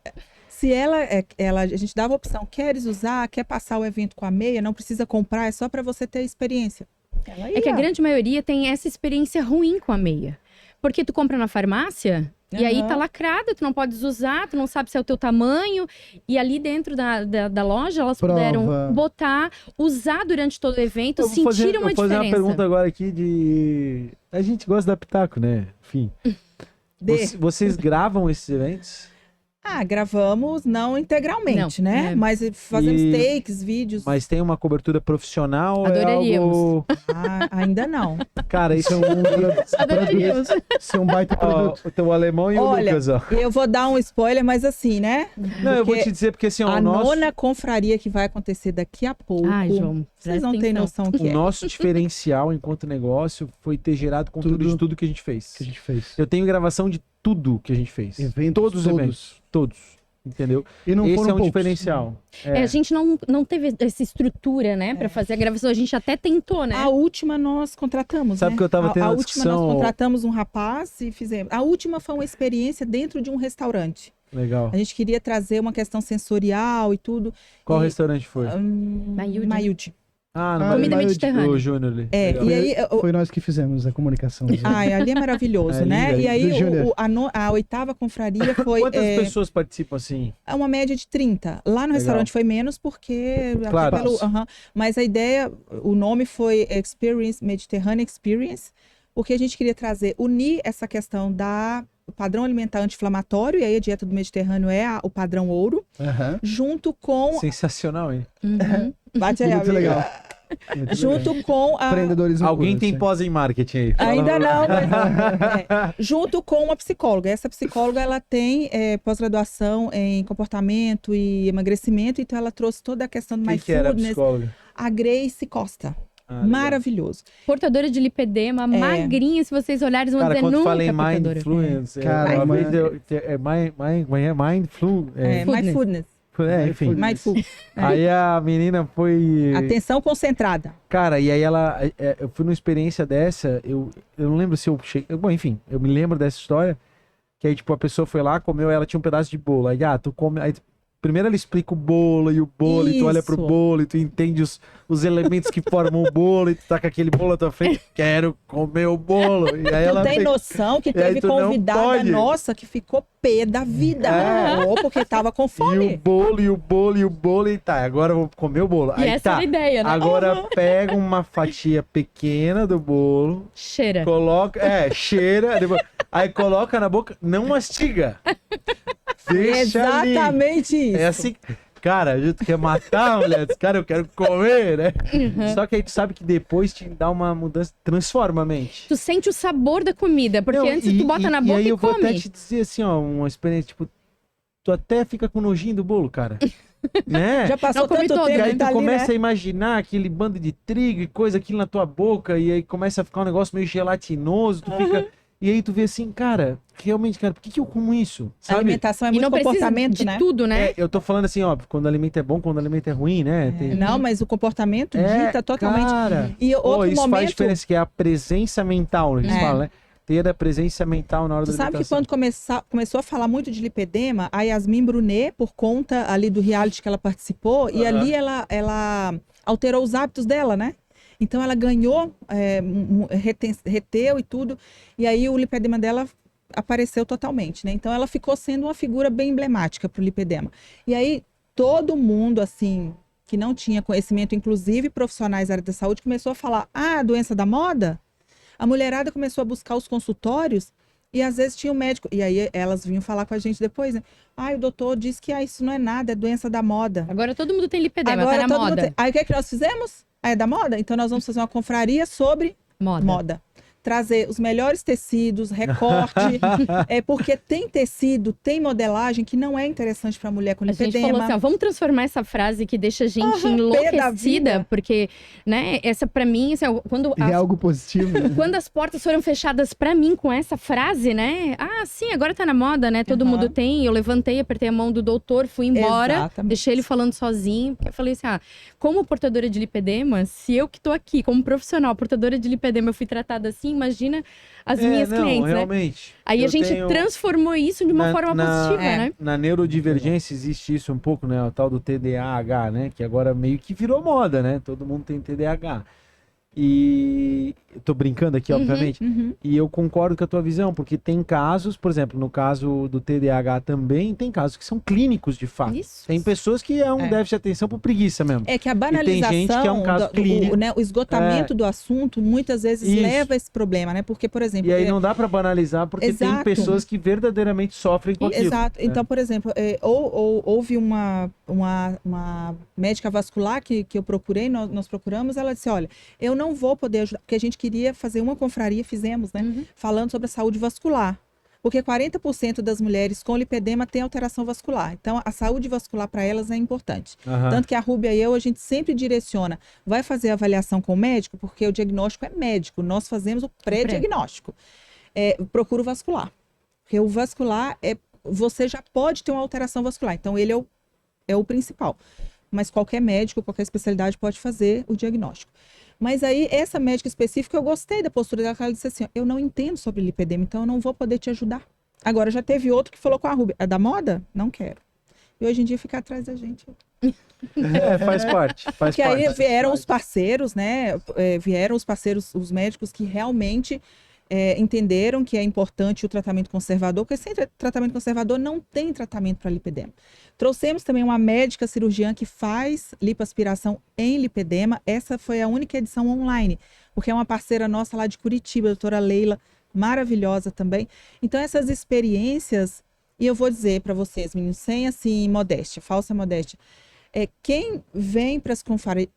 Se a gente dava a opção, queres usar, quer passar o evento com a meia, não precisa comprar, é só para você ter a experiência. Ela É que a ia. grande maioria tem essa experiência ruim com a meia. Porque tu compra na farmácia e aí Aham. tá lacrada, tu não podes usar, tu não sabe se é o teu tamanho. E ali dentro da loja elas Prova. puderam botar, usar durante todo o evento, Eu vou sentiram uma vou fazer diferença. uma pergunta agora aqui de... A gente gosta da Pitaco, né? Enfim. Vocês gravam esses eventos? Gravamos, não integralmente, Não, né? é. Mas fazemos E- takes, vídeos. Mas tem uma cobertura profissional? ou Adoraríamos. É algo... Ainda não. Cara, isso é Adoraríamos. Isso é um baita produto. o teu alemão e Olha, o Lucas, ó. Eu vou dar um spoiler, mas assim, né? Não, eu vou Porque te dizer porque assim, ó, a o nosso... nona confraria que vai acontecer daqui a pouco. Ai, João, Vocês presta não têm atenção. noção o que O é. nosso diferencial enquanto negócio foi ter gerado conteúdo Tudo de tudo que a gente fez. Que a gente fez. Eu tenho gravação de tudo que a gente fez. Eventos, todos os eventos. Todos. Entendeu? E não Esse foram é um poucos. diferencial. A gente não teve essa estrutura, né, pra fazer a gravação. A gente até tentou, né? A última nós contratamos, Sabe né? que eu tava tendo a uma última nós discussão- contratamos um rapaz e fizemos. A última foi uma experiência dentro de um restaurante. Legal. A gente queria trazer uma questão sensorial e tudo. Qual e- restaurante foi? Mayude. Mayude. Ah, Ah, Comida Mayude. mediterrânea. O Júnior ali. É, Legal. e aí, Foi nós que fizemos a comunicação. ali é maravilhoso, É né? lindo, E aí do Júnior. a oitava confraria foi Quantas pessoas participam assim? uma média de 30. Lá no restaurante foi menos porque até Claro. mas a ideia, o nome foi Experience Mediterranean Experience, porque a gente queria unir essa questão o padrão alimentar anti-inflamatório, e aí a dieta do Mediterrâneo é o padrão ouro, Aham. junto com Sensacional, hein? Uhum. bate aí, Muito amiga. legal. Muito Junto legal. com a Empreendedorismo Alguém puro, tem sim. pós em marketing aí? Fala Ainda pra- não, mas junto com uma psicóloga. Essa psicóloga, ela tem pós-graduação em comportamento e emagrecimento, então ela trouxe toda a questão do Quem que era a mindfulness. psicóloga? A Grace Costa. Ah, legal. Maravilhoso. Portadora de lipedema, magrinha, se vocês olharem, vão Cara, dizer quando nunca fala em portadora. mindfluence, Cara, uma mas- vez mindfluence, Foodness. Mindfulness. enfim. Mindful. Aí a menina foi... Atenção concentrada. Cara, e aí eu fui numa experiência dessa, eu não lembro se eu cheguei, bom, enfim, eu me lembro dessa história, que aí, tipo, a pessoa foi lá, comeu, ela tinha um pedaço de bolo, aí, tu come, aí, primeiro ela explica o bolo, e tu olha pro Isso. bolo, e tu entende os elementos que formam o bolo, e tu tá com aquele bolo à tua frente, quero comer o bolo, e aí ela Tu tem tem- noção que E aí teve tu não convidada pode. nossa que ficou pé da vida. É. Ou porque tava com e o fome. bolo, e o bolo, e o bolo, e tá, agora eu vou comer o bolo. E Aí essa tá, era a ideia, né? agora pega uma fatia pequena do bolo, Cheira. coloca, cheira, depois, aí coloca na boca, não mastiga. Deixa ali. Exatamente isso. É assim, cara, a gente quer matar a mulher, cara, eu quero comer, né? Só que aí tu sabe que depois te dá uma mudança, transforma a mente. Tu sente o sabor da comida, porque Não, antes tu bota na boca aí e eu vou até come. te dizer assim, ó, uma experiência, tipo, tu até fica com nojinho do bolo, cara. Né? Já passou Não comi tanto todo, tempo E aí que tu tá ali, começa né? a imaginar aquele bando de trigo e coisa aquilo na tua boca, e aí começa a ficar um negócio meio gelatinoso, tu fica... E aí tu vê assim, cara, realmente, cara, por que eu como isso? A Sabe? alimentação é E muito não precisa comportamento, de né? tudo, né? É, eu tô falando assim, ó, quando o alimento é bom, quando o alimento é ruim, né? Tem- Não, mas o comportamento dita totalmente. Cara, E pô, outro isso faz momento, diferença, que é a presença mental, eles É. falam, né? Ter a presença mental na hora tu da sabe que alimentação. quando começou a falar muito de lipedema, a Yasmin Brunet, por conta ali do reality que ela participou, e Aham. ali ela alterou os hábitos dela, né? Então ela ganhou, reteu e tudo, e aí o lipedema dela apareceu totalmente, né? Então ela ficou sendo uma figura bem emblemática para o lipedema. E aí todo mundo, assim, que não tinha conhecimento, inclusive profissionais da área da saúde, começou a falar, a doença da moda? A mulherada começou a buscar os consultórios e às vezes tinha um médico. E aí elas vinham falar com a gente depois, né? O doutor disse que isso não é nada, é doença da moda. Agora todo mundo tem lipedema, Agora tá na todo mundo moda. tem. Aí o que é que nós fizemos? É da moda? Então nós vamos fazer uma confraria sobre moda. Trazer os melhores tecidos, recorte, porque tem tecido, tem modelagem que não é interessante para mulher com A gente lipedema. falou assim, ó, vamos transformar essa frase que deixa a gente Pé da enlouquecida, vida. porque, né, essa pra mim, assim, ó, quando É algo positivo. Né? quando as portas foram fechadas pra mim com essa frase, né? Ah, sim, agora tá na moda, né? Todo Aham. mundo tem. Eu levantei, apertei a mão do doutor, fui embora, Exatamente. deixei ele falando sozinho. Porque eu falei assim, como portadora de lipedema, se eu que tô aqui como profissional, portadora de lipedema, eu fui tratada assim, imagina as minhas não, clientes, né? realmente. Aí a Eu gente tenho- transformou isso de uma forma positiva, É. né? Na neurodivergência existe isso um pouco, né? O tal do TDAH, né? Que agora meio que virou moda, né? Todo mundo tem TDAH. E eu tô brincando aqui, Uhum. obviamente. Uhum. E eu concordo com a tua visão, porque tem casos, por exemplo, no caso do TDAH também, tem casos que são clínicos de fato. Isso. Tem pessoas que é um É. déficit de atenção por preguiça mesmo. É que a tem banalização, gente que é um caso clínico. o esgotamento do assunto, muitas vezes Isso. leva a esse problema, né? Porque, por exemplo... E aí não dá pra banalizar, porque tem Exato. pessoas que verdadeiramente sofrem com aquilo. Exato. né? Então, por exemplo, houve uma médica vascular que eu procurei, nós procuramos, ela disse, olha, eu não vou poder ajudar, porque a gente queria fazer uma confraria, fizemos, né? Uhum. Falando sobre a saúde vascular. Porque 40% das mulheres com lipedema têm alteração vascular. Então, a saúde vascular para elas é importante. Aham. Tanto que a Rúbia e eu, a gente sempre direciona, vai fazer a avaliação com o médico, porque o diagnóstico é médico, nós fazemos o pré-diagnóstico. Procura o vascular. Porque o vascular, você já pode ter uma alteração vascular, então ele é o principal. Mas qualquer médico, qualquer especialidade pode fazer o diagnóstico. Mas aí, essa médica específica, eu gostei da postura dela, que ela disse assim, eu não entendo sobre lipedema, então eu não vou poder te ajudar. Agora, já teve outro que falou com a Rúbia, é da moda? Não quero. E hoje em dia fica atrás da gente. Faz parte. Faz Porque aí parte. vieram os parceiros, né? Vieram os parceiros, os médicos que realmente entenderam que é importante o tratamento conservador, porque sem tratamento conservador não tem tratamento para lipedema. Trouxemos também uma médica cirurgiã que faz lipoaspiração em lipedema. Essa foi a única edição online, porque é uma parceira nossa lá de Curitiba, a doutora Leila, maravilhosa também. Então, essas experiências, e eu vou dizer para vocês, meninos, sem assim modéstia, falsa modéstia, quem vem para as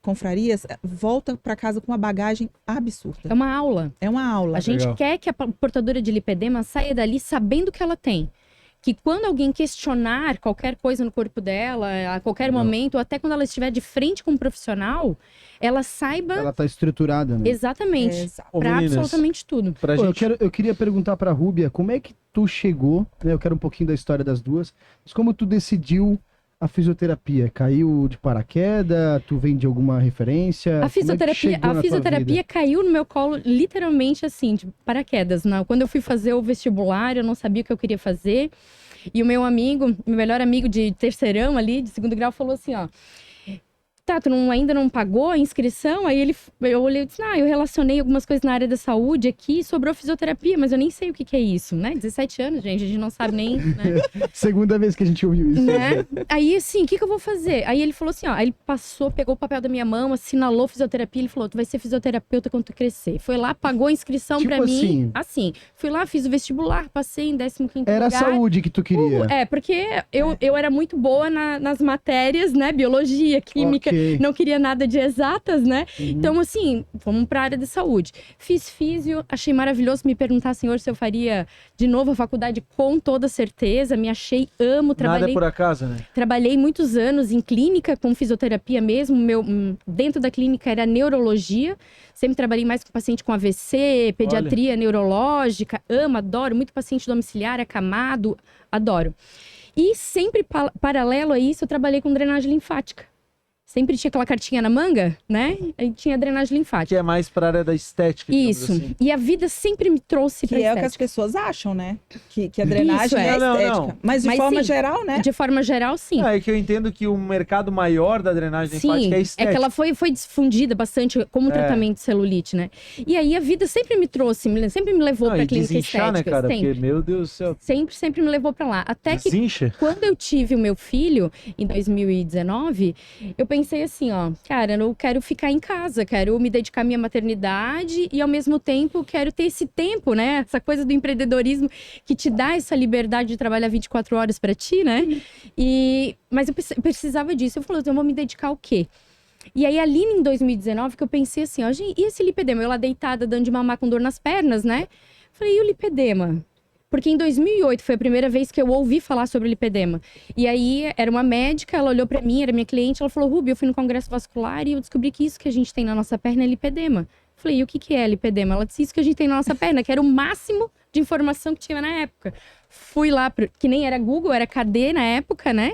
confrarias volta para casa com uma bagagem absurda. É uma aula. É uma aula. A gente Legal. quer que a portadora de lipedema saia dali sabendo o que ela tem. Que quando alguém questionar qualquer coisa no corpo dela, a qualquer Legal. momento, ou até quando ela estiver de frente com um profissional, ela saiba Ela tá estruturada, né? exatamente Exato. Ô, para meninas, absolutamente tudo. Pra Pô, gente... eu queria perguntar pra Rúbia, como é que tu chegou, né? Eu quero um pouquinho da história das duas, mas como tu decidiu a fisioterapia? Caiu de paraquedas? Tu vem de alguma referência? A fisioterapia caiu no meu colo literalmente assim, de paraquedas. Quando eu fui fazer o vestibular, eu não sabia o que eu queria fazer. E o meu melhor amigo de terceirão ali, de segundo grau, falou assim, ó... Tá, tu ainda não pagou a inscrição? Aí eu olhei e disse, eu relacionei algumas coisas na área da saúde aqui, sobrou fisioterapia, mas eu nem sei o que é isso, né? 17 anos, gente, a gente não sabe nem, né? Segunda vez que a gente ouviu isso. Né? Aí, assim, o que eu vou fazer? Aí ele falou assim, ó, aí ele pegou o papel da minha mão, assinalou fisioterapia, ele falou, tu vai ser fisioterapeuta quando tu crescer. Foi lá, pagou a inscrição Tipo pra mim, assim. Fui lá, fiz o vestibular, passei em 15º Era lugar. saúde que tu queria. Porque eu era muito boa nas matérias, né? Biologia, química. Ok. não queria nada de exatas, né? Então, assim, vamos para a área de saúde. Fiz físio, achei maravilhoso me perguntar, senhor, se eu faria de novo a faculdade, com toda certeza. Me achei, amo, Nada é trabalhei. por acaso, né? Trabalhei muitos anos em clínica com fisioterapia mesmo. Dentro da clínica era neurologia. Sempre trabalhei mais com paciente com AVC, pediatria neurológica. Amo, adoro. Muito paciente domiciliar, acamado. Adoro. E sempre paralelo a isso, eu trabalhei com drenagem linfática. Sempre tinha aquela cartinha na manga, né? Aí tinha drenagem linfática. Que é mais para a área da estética. digamos Isso. assim. E a vida sempre me trouxe pra Que é o que estética. as pessoas acham, né? Que a drenagem Isso, é é. Não, estética. não. Mas de Mas forma sim. geral, né? De forma geral, sim. É que eu entendo que o mercado maior da drenagem Sim, linfática é é estética. que ela foi difundida bastante como tratamento de celulite, né? E aí a vida sempre me trouxe, sempre me levou Não, pra e clínica desinchar, estética. né, cara? sempre. Porque, meu Deus do céu, Sempre me levou pra lá. Até que desincha. quando eu tive o meu filho, em 2019, eu pensei assim, ó, cara, eu quero ficar em casa, quero me dedicar à minha maternidade e ao mesmo tempo quero ter esse tempo, né? Essa coisa do empreendedorismo que te dá essa liberdade de trabalhar 24 horas pra ti, né? Mas eu precisava disso. Eu falei, eu vou me dedicar ao quê? E aí, ali em 2019, que eu pensei assim, ó, gente, e esse lipedema? Eu lá deitada, dando de mamar com dor nas pernas, né? Falei, e o lipedema? Porque em 2008 foi a primeira vez que eu ouvi falar sobre lipedema. E aí, era uma médica, ela olhou pra mim, era minha cliente, ela falou, Ruby, eu fui no congresso vascular e eu descobri que isso que a gente tem na nossa perna é lipedema. Falei, e o que é lipedema? Ela disse, isso que a gente tem na nossa perna, que era o máximo de informação que tinha na época. Fui lá, que nem era Google, era KD na época, né?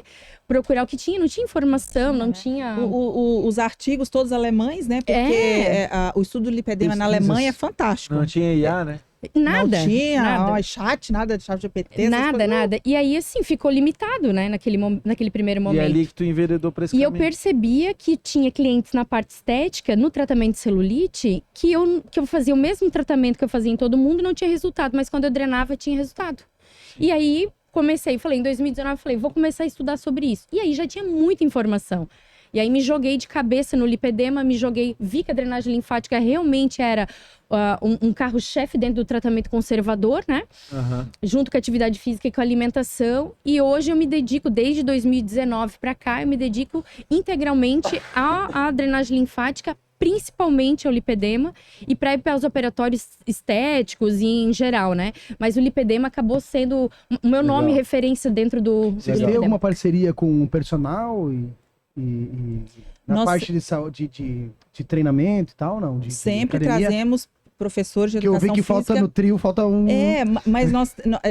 Procurar o que tinha, não tinha informação, não tinha... Os artigos todos alemães, né? Porque o estudo do lipedema na Pesquisas. Alemanha é fantástico. Não tinha IA, né? Nada. Não tinha nada. nada de chat GPT. essas coisas. Nada. E aí, assim, ficou limitado, né? Naquele primeiro E é momento. ali que tu enveredou pra esse E eu caminho. percebia que tinha clientes na parte estética, no tratamento de celulite, que eu fazia o mesmo tratamento que eu fazia em todo mundo e não tinha resultado. Mas quando eu drenava, tinha resultado. E aí, falei, em 2019, falei, vou começar a estudar sobre isso. E aí já tinha muita informação. E aí me joguei de cabeça no lipedema, vi que a drenagem linfática realmente era um carro-chefe dentro do tratamento conservador, né? Aham. Junto com a atividade física e com a alimentação. E hoje eu me dedico, desde 2019 para cá, eu me dedico integralmente à drenagem linfática, principalmente ao lipedema e para ir para os operatórios estéticos e em geral, né? Mas o lipedema acabou sendo o meu nome Legal. referência dentro do Vocês têm lipedema. alguma parceria com o personal na Nós parte de saúde, de treinamento e tal, não? De Sempre academia? trazemos professores de Que eu vi educação que física. falta no trio, falta um Mas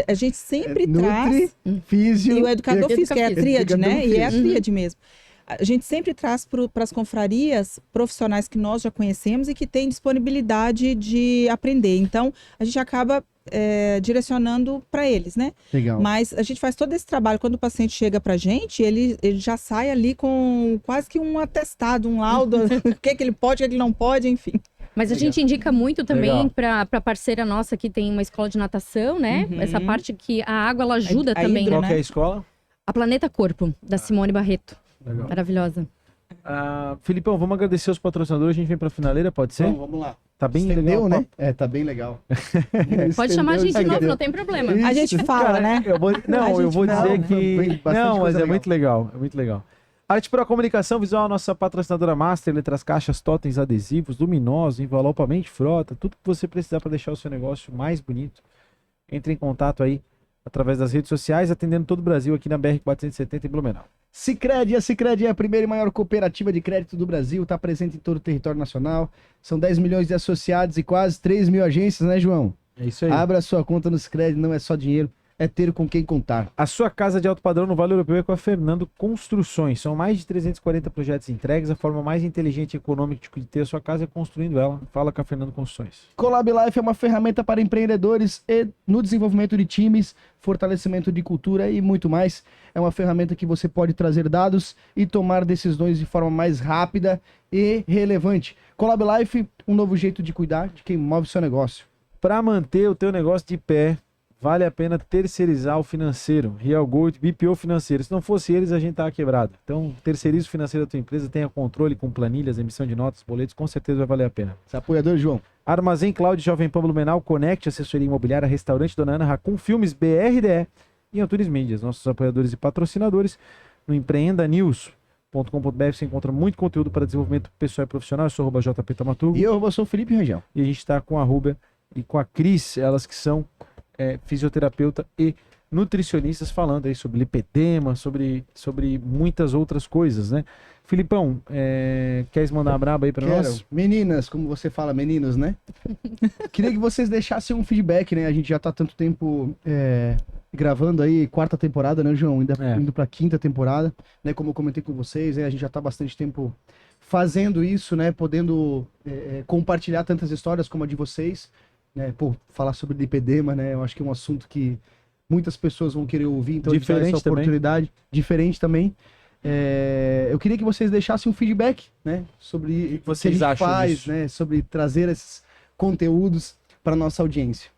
a gente sempre Nutri, traz... físio E o educador e físico, que é a educador tríade, né? físico. E é a tríade mesmo. A gente sempre traz para as confrarias profissionais que nós já conhecemos e que têm disponibilidade de aprender. Então, a gente acaba direcionando para eles, né? Legal. Mas a gente faz todo esse trabalho. Quando o paciente chega para a gente, ele já sai ali com quase que um atestado, um laudo, o que ele pode, o que ele não pode, enfim. Mas a gente indica muito também Legal. para parceira nossa que tem uma escola de natação, né? Uhum. Essa parte que a água ela ajuda A também, hidro, Qual né? que é a escola? A Planeta Corpo, da Simone Barreto. Legal. Maravilhosa. Filipão, vamos agradecer os patrocinadores, a gente vem pra finaleira, pode ser? Vamos lá. Tá bem Estendeu, legal, o né? papo. É, tá bem legal. Pode chamar a gente de novo, Estendeu. não tem problema. A gente fala, Cara, né? eu vou dizer né? que... Bem, bastante Não, mas coisa é legal. muito legal, é muito legal. Arte Pro Comunicação Visual, nossa patrocinadora master, letras, caixas, totens, adesivos, luminosos, envelopamento, frota, tudo que você precisar para deixar o seu negócio mais bonito. Entre em contato aí através das redes sociais, atendendo todo o Brasil aqui na BR-470 em Blumenau. Sicredi, a Sicredi é a primeira e maior cooperativa de crédito do Brasil, está presente em todo o território nacional. São 10 milhões de associados e quase 3 mil agências, né, João? É isso aí. Abra sua conta no Sicredi, não é só dinheiro, é ter com quem contar. A sua casa de alto padrão no Vale Europeu é com a Fernando Construções. São mais de 340 projetos entregues. A forma mais inteligente e econômica de ter a sua casa é construindo ela. Fala com a Fernando Construções. Collab Life é uma ferramenta para empreendedores e no desenvolvimento de times, fortalecimento de cultura e muito mais. É uma ferramenta que você pode trazer dados e tomar decisões de forma mais rápida e relevante. Collab Life, um novo jeito de cuidar de quem move seu negócio. Para manter o teu negócio de pé, vale a pena terceirizar o financeiro. Real Gold, BPO Financeiro. Se não fosse eles, a gente tava quebrado. Então, terceirize o financeiro da tua empresa, tenha controle com planilhas, emissão de notas, boletos, com certeza vai valer a pena. Esse apoiador, João. Armazém Cloud Jovem Pan Blumenau, Connect, assessoria imobiliária, restaurante Dona Ana, Racon Filmes, BRDE e Antunes Mídias, nossos apoiadores e patrocinadores. No Empreenda News, Você encontra muito conteúdo para desenvolvimento pessoal e profissional. Eu sou @JP Tamaturgo. E eu sou o Felipe Rangel. E a gente está com a Rúbia e com a Cris, elas que são fisioterapeuta e nutricionistas, falando aí sobre lipedema, sobre muitas outras coisas, né? Filipão, queres mandar uma braba aí para nós? Meninas, como você fala, meninos, né? Queria que vocês deixassem um feedback, né? A gente já tá tanto tempo gravando aí, 4ª temporada, né, João? Indo pra 5ª temporada, né? Como eu comentei com vocês, a gente já tá bastante tempo fazendo isso, né? Podendo compartilhar tantas histórias como a de vocês, né? Pô, falar sobre lipedema, né? Eu acho que é um assunto que muitas pessoas vão querer ouvir, então diferente essa oportunidade. Também. Diferente também. Eu queria que vocês deixassem um feedback, né? Sobre o que vocês acham faz, disso? Né? Sobre trazer esses conteúdos para nossa audiência.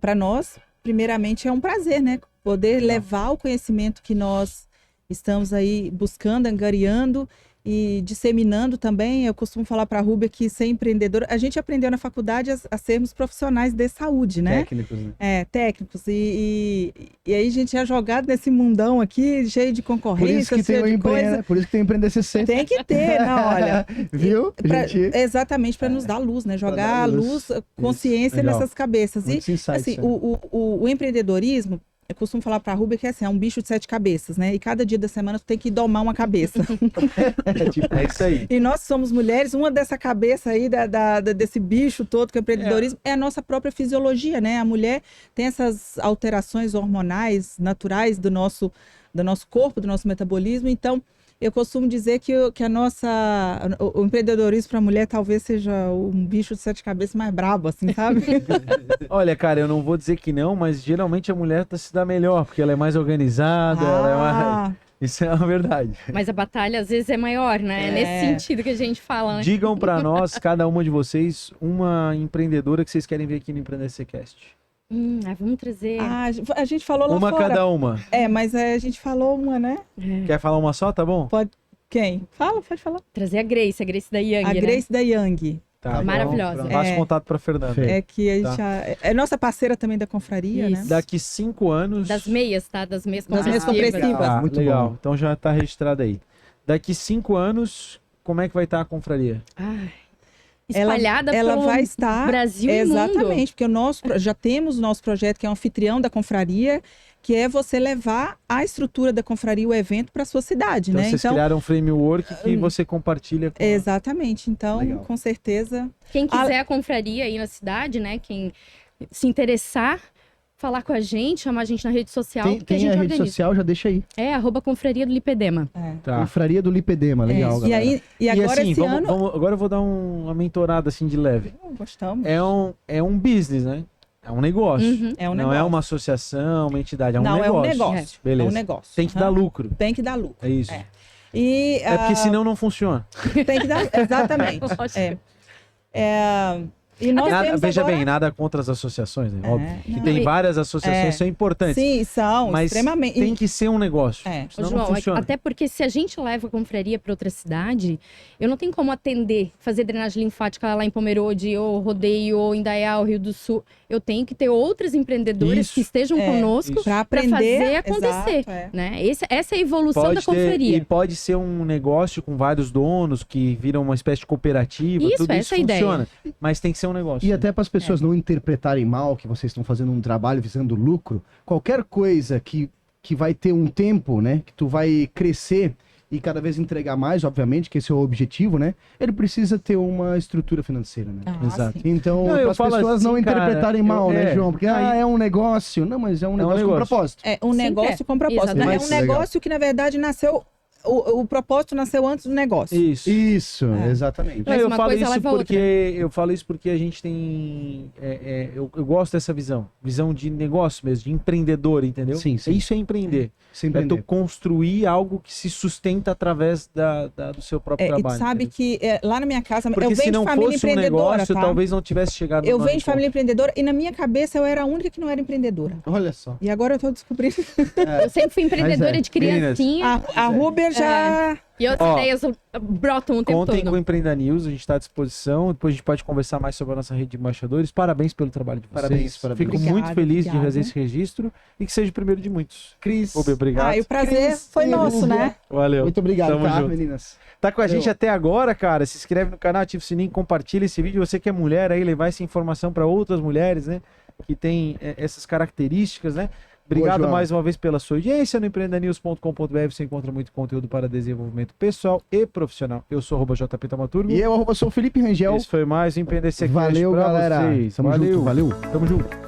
Para nós, primeiramente, é um prazer, né? Poder levar o conhecimento que nós estamos aí buscando, angariando e disseminando também. Eu costumo falar para a Rúbia que ser empreendedora, a gente aprendeu na faculdade a sermos profissionais de saúde, né? Técnicos, né? Técnicos. E aí a gente é jogado nesse mundão aqui, cheio de concorrência, cheio de coisa. Por isso que tem o Empreender CC. Tem que ter, não, olha. Viu? Exatamente, para nos dar luz, né? Jogar luz, consciência nessas cabeças. Muitos e insights, assim, o empreendedorismo, eu costumo falar para a Rúbia que é um bicho de 7 cabeças, né? E cada dia da semana tu tem que domar uma cabeça. É isso aí. E nós somos mulheres, uma dessa cabeça aí, desse bicho todo que é o empreendedorismo, é a nossa própria fisiologia, né? A mulher tem essas alterações hormonais naturais do nosso corpo, do nosso metabolismo. Então, eu costumo dizer que o empreendedorismo para a mulher talvez seja um bicho de 7 cabeças mais brabo, assim, sabe? Olha, cara, eu não vou dizer que não, mas geralmente a mulher se dá melhor, porque ela é mais organizada, ela é mais... Isso é uma verdade. Mas a batalha às vezes é maior, né? É nesse sentido que a gente fala, né? Digam para nós, cada uma de vocês, uma empreendedora que vocês querem ver aqui no Empreender CCast. Vamos trazer. A gente falou lá uma fora. Cada uma. Mas a gente falou uma, né? Quer falar uma só, tá bom? Pode. Quem? Pode falar. Trazer a Grace da Yang. A Grace da Yang. Tá, maravilhosa. Passa contato pra Fernanda. Que a gente é nossa parceira também da confraria, isso, né? Daqui 5 anos... Das meias, tá? Das meias compressivas. Muito legal. Bom. Então já tá registrado aí. Daqui 5 anos, como é que vai estar a confraria? Espalhada ela pelo vai estar Brasil e mundo. Exatamente, porque já temos o nosso projeto que é o anfitrião da confraria, que é você levar a estrutura da confraria, o evento, para a sua cidade, então, né? Vocês criaram um framework que você compartilha com... Exatamente, então, com certeza... Quem quiser a confraria aí na cidade, né? Quem se interessar, falar com a gente, chamar a gente na rede social. Tem a rede social, já deixa aí. @confraria do Lipedema. Tá. Confraria do Lipedema, legal, galera. E agora assim, esse ano... agora eu vou dar uma mentorada assim de leve. Gostamos. É um business, né? É um negócio. Não é uma associação, uma entidade, é um negócio. Não, é um negócio. Beleza. É um negócio. Tem que dar lucro. Tem que dar lucro. É isso. É porque senão não funciona. Tem que dar... Exatamente. E nós veja bem, nada contra as associações, né? Óbvio. Que tem várias associações, são importantes. Sim, são, mas extremamente. Tem que ser um negócio. Senão João, não funciona. Até porque se a gente leva a confraria para outra cidade, eu não tenho como atender, fazer drenagem linfática lá em Pomerode, ou Rodeio, ou Indaial, Rio do Sul. Eu tenho que ter outras empreendedoras que estejam conosco para fazer acontecer. Né? Essa é a evolução da confraria. E pode ser um negócio com vários donos que viram uma espécie de cooperativa. Tudo isso funciona. Ideia. Mas tem que ser um negócio. E até para as pessoas não interpretarem mal que vocês estão fazendo um trabalho visando lucro, qualquer coisa que vai ter um tempo, né? Que tu vai crescer e cada vez entregar mais, obviamente, que esse é o objetivo, né? Ele precisa ter uma estrutura financeira, né? Exato. Sim. Então, para as pessoas assim, não interpretarem mal, né, João? Porque é um negócio. Não, mas é um negócio com propósito. É um negócio com propósito. É um negócio que, na verdade, nasceu... O propósito nasceu antes do negócio. Isso, exatamente. Eu falo isso porque a gente tem... eu gosto dessa visão de negócio mesmo, de empreendedor, entendeu? Sim. Isso é empreender. É tu construir algo que se sustenta através do seu próprio trabalho. E sabe que lá na minha casa, porque eu venho se não de família fosse empreendedora, um negócio, talvez não tivesse chegado Eu venho de família empreendedora e na minha cabeça eu era a única que não era empreendedora. Olha só. E agora eu tô descobrindo. Eu sempre fui empreendedora de criancinha. A Rúbia já. E outras Ó, ideias brotam o tempo Contem todo. com o Empreenda News, a gente está à disposição. Depois a gente pode conversar mais sobre a nossa rede de embaixadores. Parabéns pelo trabalho de vocês. Parabéns. Fico Obrigada, muito feliz de obrigada. fazer esse registro e que seja o primeiro de muitos. Cris, Rubia, obrigado. Ah, e o prazer Cris foi e nosso, Rúbia. né? Valeu. muito obrigado, Tamo tá, junto. meninas? Tá com a gente Valeu. até agora, cara. Se inscreve no canal, ativa o sininho, compartilha esse vídeo. Você que é mulher aí, levar essa informação para outras mulheres, né? Que tem essas características, né? Obrigado João. mais uma vez pela sua audiência. No empreendanews.com.br você encontra muito conteúdo para desenvolvimento pessoal e profissional. Eu sou o JP Tamaturgo. E eu, sou o Felipe Rangel. Esse foi mais um Empreender Secret Valeu, pra galera. vocês. Tamo Valeu. junto, valeu. Tamo junto.